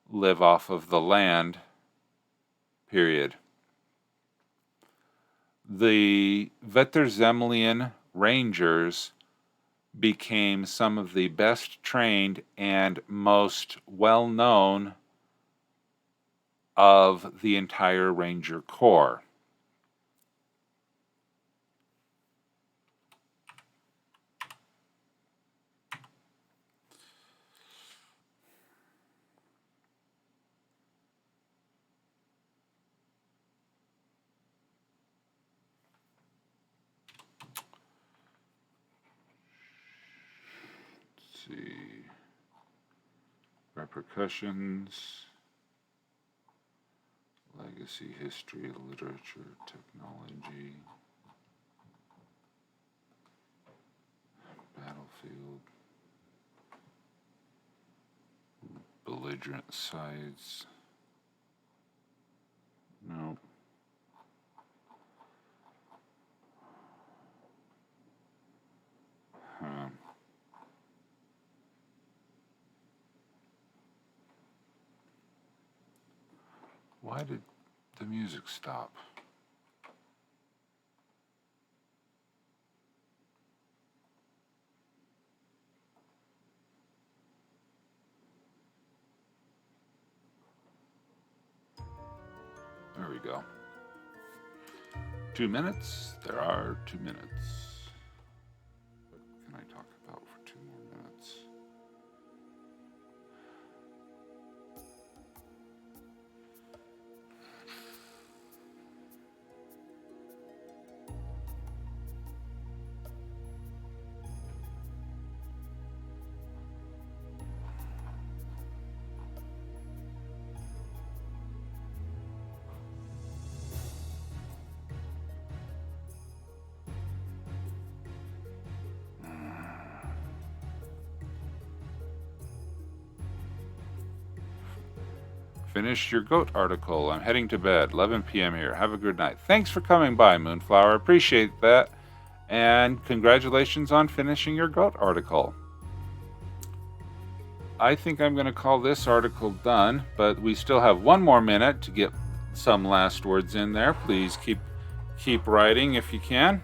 live off of the land, period. The Veterzemlian Rangers became some of the best trained and most well-known of the entire Ranger Corps. Let's see. Repercussions. Legacy, history, literature, technology, battlefield, belligerent sides. No. Why did the music stop? There we go. 2 minutes? There are 2 minutes. What can I talk about for 2 more minutes? Finish your goat article. I'm heading to bed. 11 p.m. here. Have a good night. Thanks for coming by, Moonflower. Appreciate that. And congratulations on finishing your goat article. I think I'm going to call this article done, but we still have one more minute to get some last words in there. Please keep writing if you can.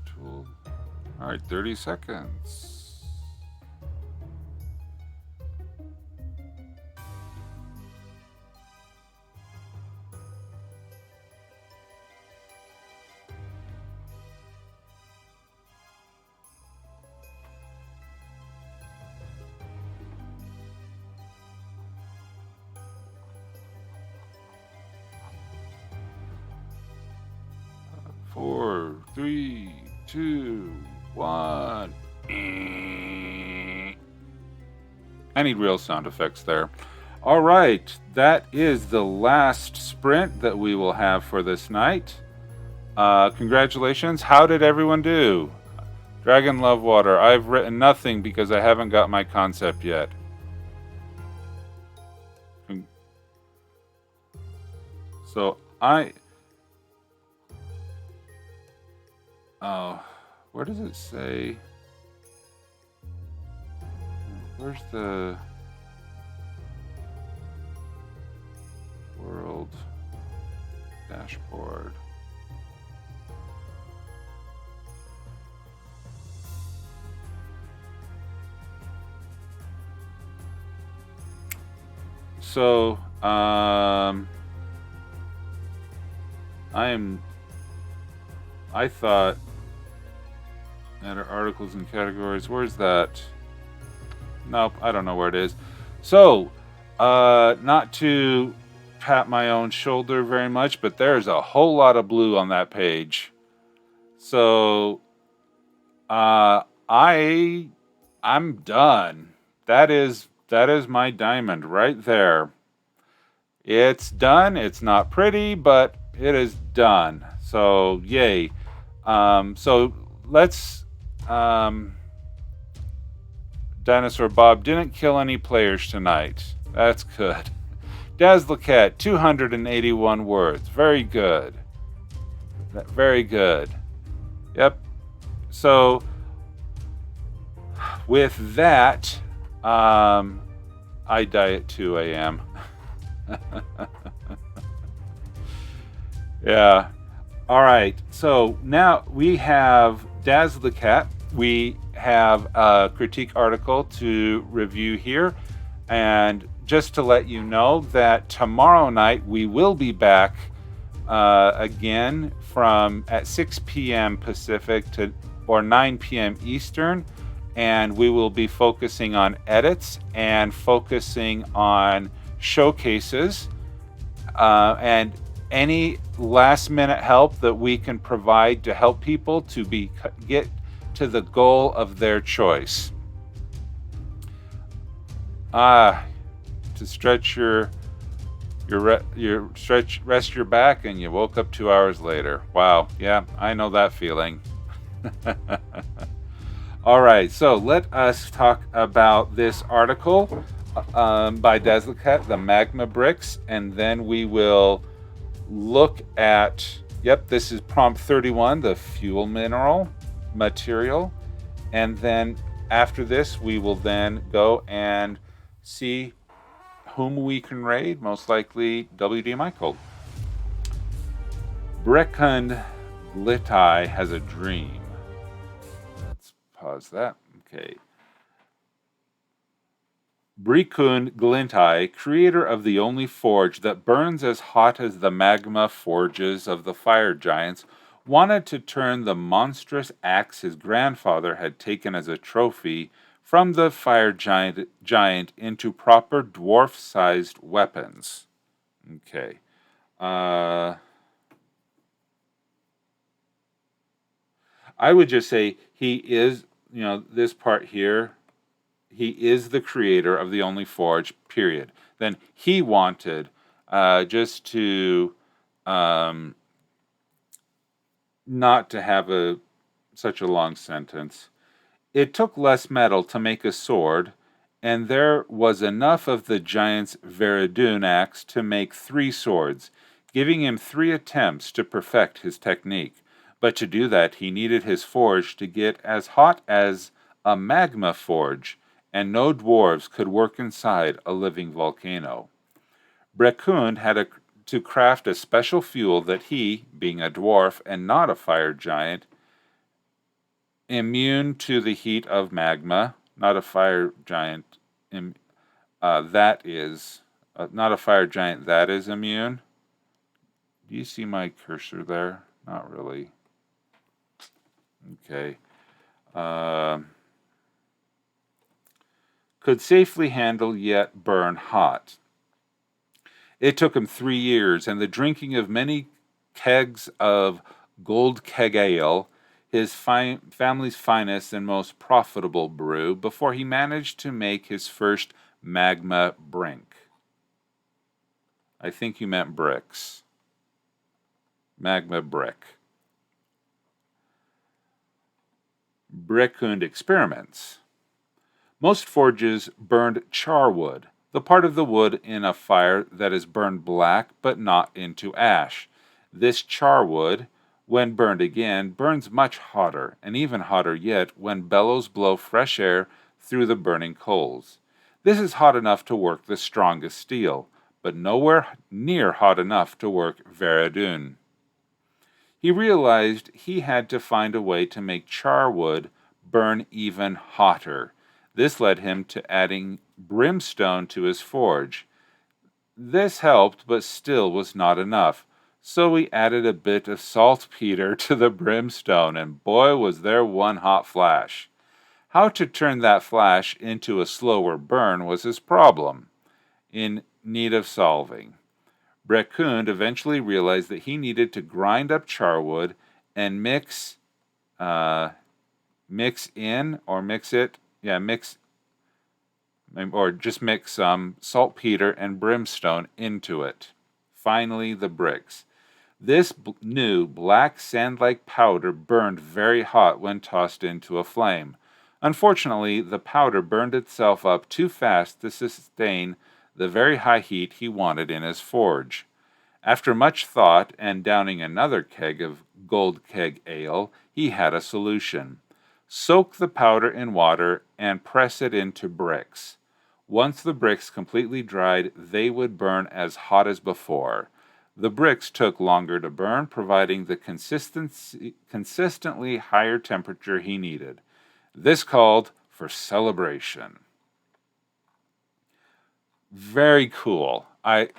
Tool. All right, 30 seconds. Four, three, 2, 1. I need real sound effects there. All right, that is the last sprint that we will have for this night. Congratulations. How did everyone do? Dragon Love Water. I've written nothing because I haven't got my concept yet. So where does it say? Where's the world dashboard? So, I thought enter articles and categories. Where's that? Nope, I don't know where it is. So, not to pat my own shoulder very much, but there's a whole lot of blue on that page. So, I'm done. That is my diamond right there. It's done. It's not pretty, but it is done. So, yay. So let's Dinosaur Bob didn't kill any players tonight. That's good. Dazzlecat, 281 words. Very good. Very good. Yep. So with that, I die at 2 a.m. Yeah. All right. So now we have Dazzle the Cat. We have a critique article to review here. And just to let you know that tomorrow night we will be back again from at 6 p.m. Pacific or 9 p.m. Eastern. And we will be focusing on edits and focusing on showcases and any last minute help that we can provide to help people to get to the goal of their choice. To stretch rest your back and you woke up 2 hours later. Wow, yeah, I know that feeling. All right, so let us talk about this article by Dazzlecat, the magma bricks, and then we will look at, this is prompt 31, the fuel mineral material, and then after this we will then go and see whom we can raid, most likely WD Michael. Brekund Glitai has a dream. Let's pause that. Okay. Brekund Glitai, creator of the only forge that burns as hot as the magma forges of the fire giants, wanted to turn the monstrous axe his grandfather had taken as a trophy from the fire giant into proper dwarf-sized weapons. Okay. I would just say he is, this part here, he is the creator of the only forge, period. Then he wanted, just to not to have such a long sentence. It took less metal to make a sword, and there was enough of the giant's Veradun axe to make 3 swords, giving him 3 attempts to perfect his technique. But to do that, he needed his forge to get as hot as a magma forge, and no dwarves could work inside a living volcano. Brekund had to craft a special fuel that he, being a dwarf and not a fire giant, immune to the heat of magma, not a fire giant, that is, not a fire giant that is immune. Do you see my cursor there? Not really. Okay. Could safely handle yet burn hot. It took him 3 years and the drinking of many kegs of gold keg ale, his family's finest and most profitable brew, before he managed to make his first magma brink. I think you meant bricks. Magma brick. Brekund experiments. Most forges burned charwood, the part of the wood in a fire that is burned black but not into ash. This charwood, when burned again, burns much hotter, and even hotter yet when bellows blow fresh air through the burning coals. This is hot enough to work the strongest steel, but nowhere near hot enough to work Veradun. He realized he had to find a way to make charwood burn even hotter. This led him to adding brimstone to his forge. This helped, but still was not enough. So he added a bit of saltpeter to the brimstone, and boy was there one hot flash. How to turn that flash into a slower burn was his problem, in need of solving. Brekund eventually realized that he needed to grind up charwood and mix some saltpeter and brimstone into it. Finally, the bricks. This new black sand-like powder burned very hot when tossed into a flame. Unfortunately, the powder burned itself up too fast to sustain the very high heat he wanted in his forge. After much thought and downing another keg of gold keg ale, he had a solution. Soak the powder in water and press it into bricks. Once the bricks completely dried, they would burn as hot as before. The bricks took longer to burn, providing the consistently higher temperature he needed. This called for celebration. Very cool. I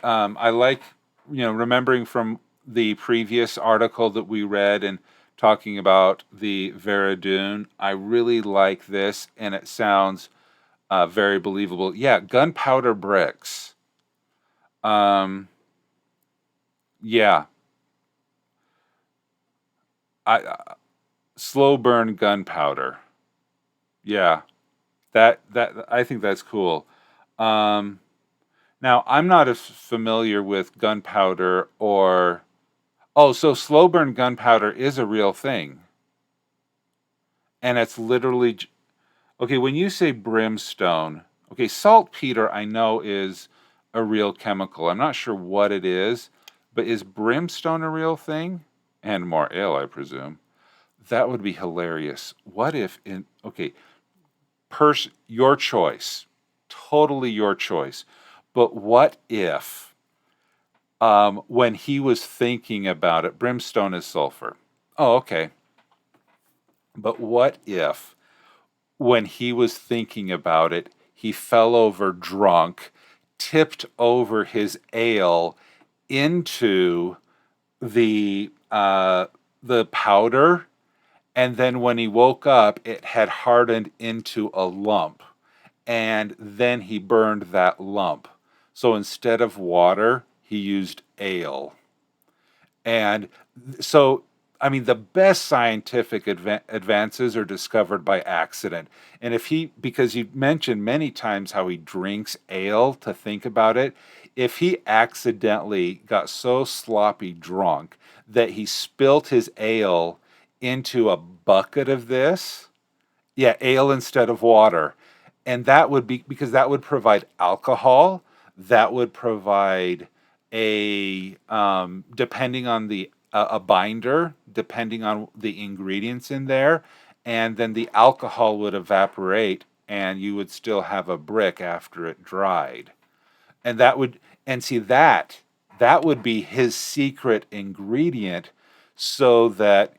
like, remembering from the previous article that we read and talking about the Veradun. I really like this, and it sounds very believable. Yeah, gunpowder bricks. Yeah. Slow burn gunpowder. Yeah. That I think that's cool. Now, I'm not as familiar with gunpowder or... Oh, so slow burn gunpowder is a real thing. And it's literally... Okay, when you say brimstone... Okay, saltpeter I know is a real chemical. I'm not sure what it is, but is brimstone a real thing? And more ale, I presume. That would be hilarious. What if in... Okay, your choice. Totally your choice. But what if, when he was thinking about it, brimstone is sulfur. Oh, okay. But what if, when he was thinking about it, he fell over drunk, tipped over his ale into the powder, and then when he woke up, it had hardened into a lump, and then he burned that lump. So instead of water, he used ale. And so I mean, the best scientific advances are discovered by accident. And because you mentioned many times how he drinks ale to think about it, if he accidentally got so sloppy drunk that he spilt his ale into a bucket of this, yeah, ale instead of water. And that would be because that would provide alcohol, that would provide depending on a binder, depending on the ingredients in there, and then the alcohol would evaporate and you would still have a brick after it dried. And that would, and see that would be his secret ingredient so that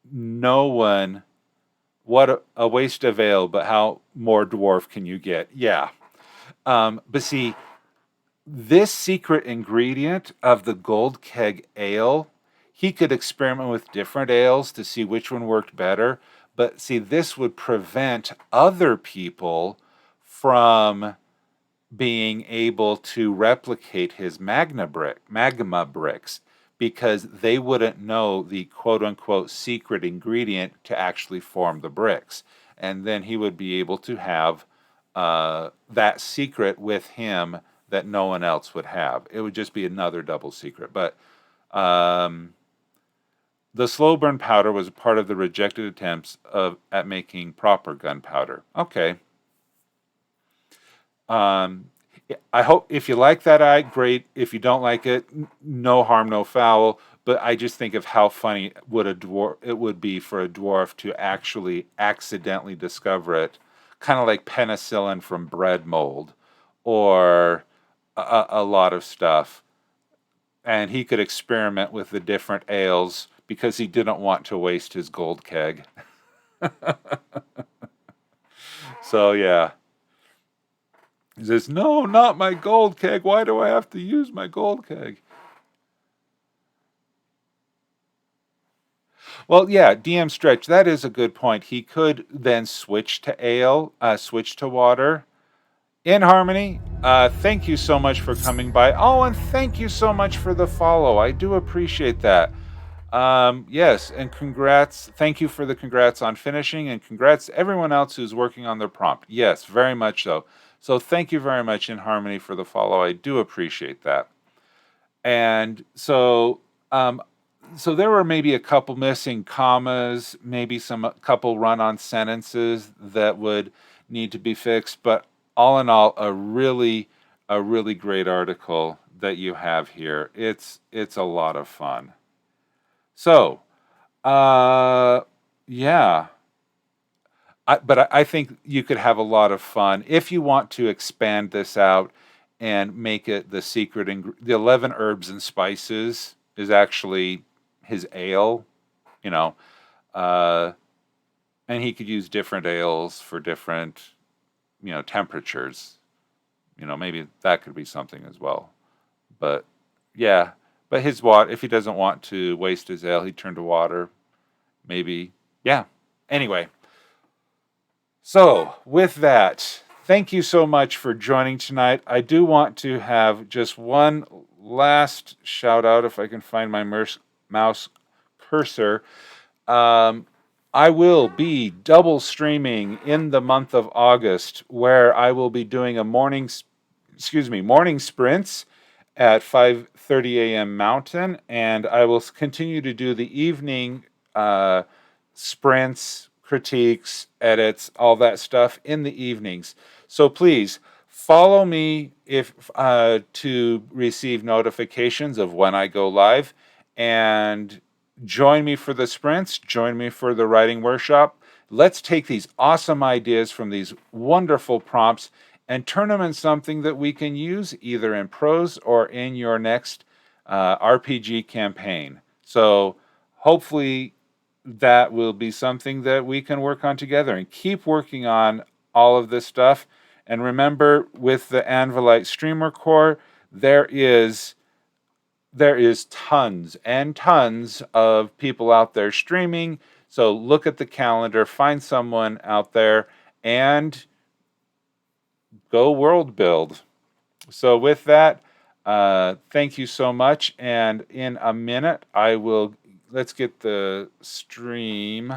no one, what a waste of ale, but how more dwarf can you get? Yeah. But see, this secret ingredient of the gold keg ale, he could experiment with different ales to see which one worked better. But see, this would prevent other people from being able to replicate his magma bricks because they wouldn't know the quote unquote secret ingredient to actually form the bricks. And then he would be able to have that secret with him that no one else would have. It would just be another double secret. But the slow burn powder was part of the rejected attempts at making proper gunpowder. Okay. I hope if you like that, great. If you don't like it, no harm, no foul. But I just think of how funny it would be for a dwarf to actually accidentally discover it, kind of like penicillin from bread mold, or a lot of stuff. And he could experiment with the different ales because he didn't want to waste his gold keg. So yeah. He says, "No, not my gold keg. Why do I have to use my gold keg?" Well, yeah, DM Stretch, that is a good point. He could then switch to ale, switch to water. In Harmony, thank you so much for coming by. Oh, and thank you so much for the follow. I do appreciate that. Yes, and congrats. Thank you for the congrats on finishing, and congrats to everyone else who's working on their prompt. Yes, very much so. So thank you very much, In Harmony, for the follow. I do appreciate that. And so there were maybe a couple missing commas, maybe a couple run-on sentences that would need to be fixed. But all in all, a really great article that you have here. It's a lot of fun. So, yeah. But I think you could have a lot of fun if you want to expand this out and make it the secret. The 11 herbs and spices is actually his ale, you know, and he could use different ales for different, temperatures. Maybe that could be something as well. But yeah, but his water, if he doesn't want to waste his ale, he'd turn to water. Maybe, yeah. Anyway. So, with that, thank you so much for joining tonight. I do want to have just one last shout out, if I can find my mouse cursor. I will be double streaming in the month of August, where I will be doing a morning sprints at 5:30 a.m. Mountain, and I will continue to do the evening sprints, critiques, edits, all that stuff in the evenings. So please follow me to receive notifications of when I go live, and join me for the sprints, join me for the writing workshop. Let's take these awesome ideas from these wonderful prompts and turn them in something that we can use either in prose or in your next RPG campaign. So hopefully that will be something that we can work on together and keep working on all of this stuff. And remember, with the Anvilite Streamer Core, there is tons and tons of people out there streaming. So look at the calendar, find someone out there, and go world build. So with that, thank you so much. And in a minute, I will let's get the stream.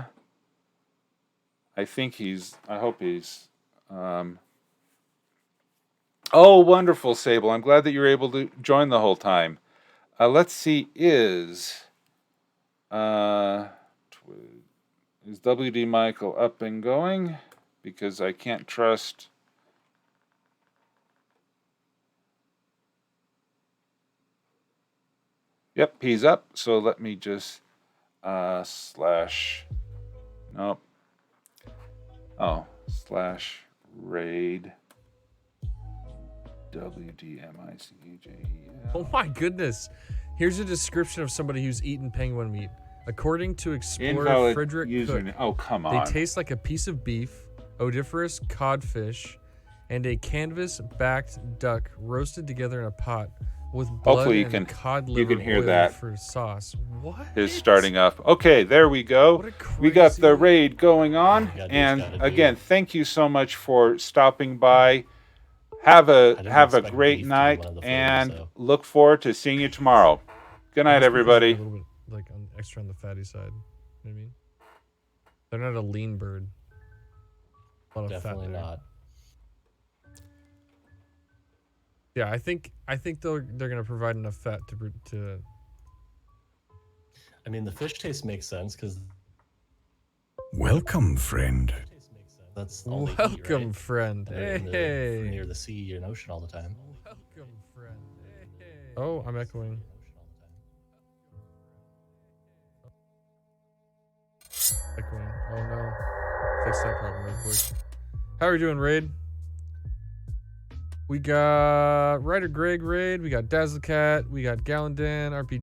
I hope he's. Oh, wonderful, Sable. I'm glad that you're able to join the whole time. Let's see, is WD Michael up and going? Because I can't trust. Yep, he's up. So let me just slash. Nope. Oh, slash raid. WDMICHAEL. Oh my goodness. Here's a description of somebody who's eaten penguin meat. According to explorer Frederick Cook, oh, come on. they taste like a piece of beef, odoriferous codfish, and a canvas-backed duck roasted together in a pot with blood Hopefully and cod liver hear oil that. for sauce. What? Is starting up. Okay, there we go. We got the raid going on. And again, thank you so much for stopping by. Have a great night, and look forward to seeing you tomorrow. Good night, everybody. A little bit like extra on the fatty side. You know what I mean? They're not a lean bird. Definitely not. Yeah, I think they're gonna provide enough fat to. I mean, the fish taste makes sense because. Welcome, friend. That's all they eat, right? Friend. Hey. Near the sea and ocean all the time. Welcome, friend. Hey. Oh, I'm echoing. Echoing. Oh no. Fix that problem real quick. How are we doing, Raid? We got WriterGreg Raid. We got DazzleCat. We got Gallandan. RPG.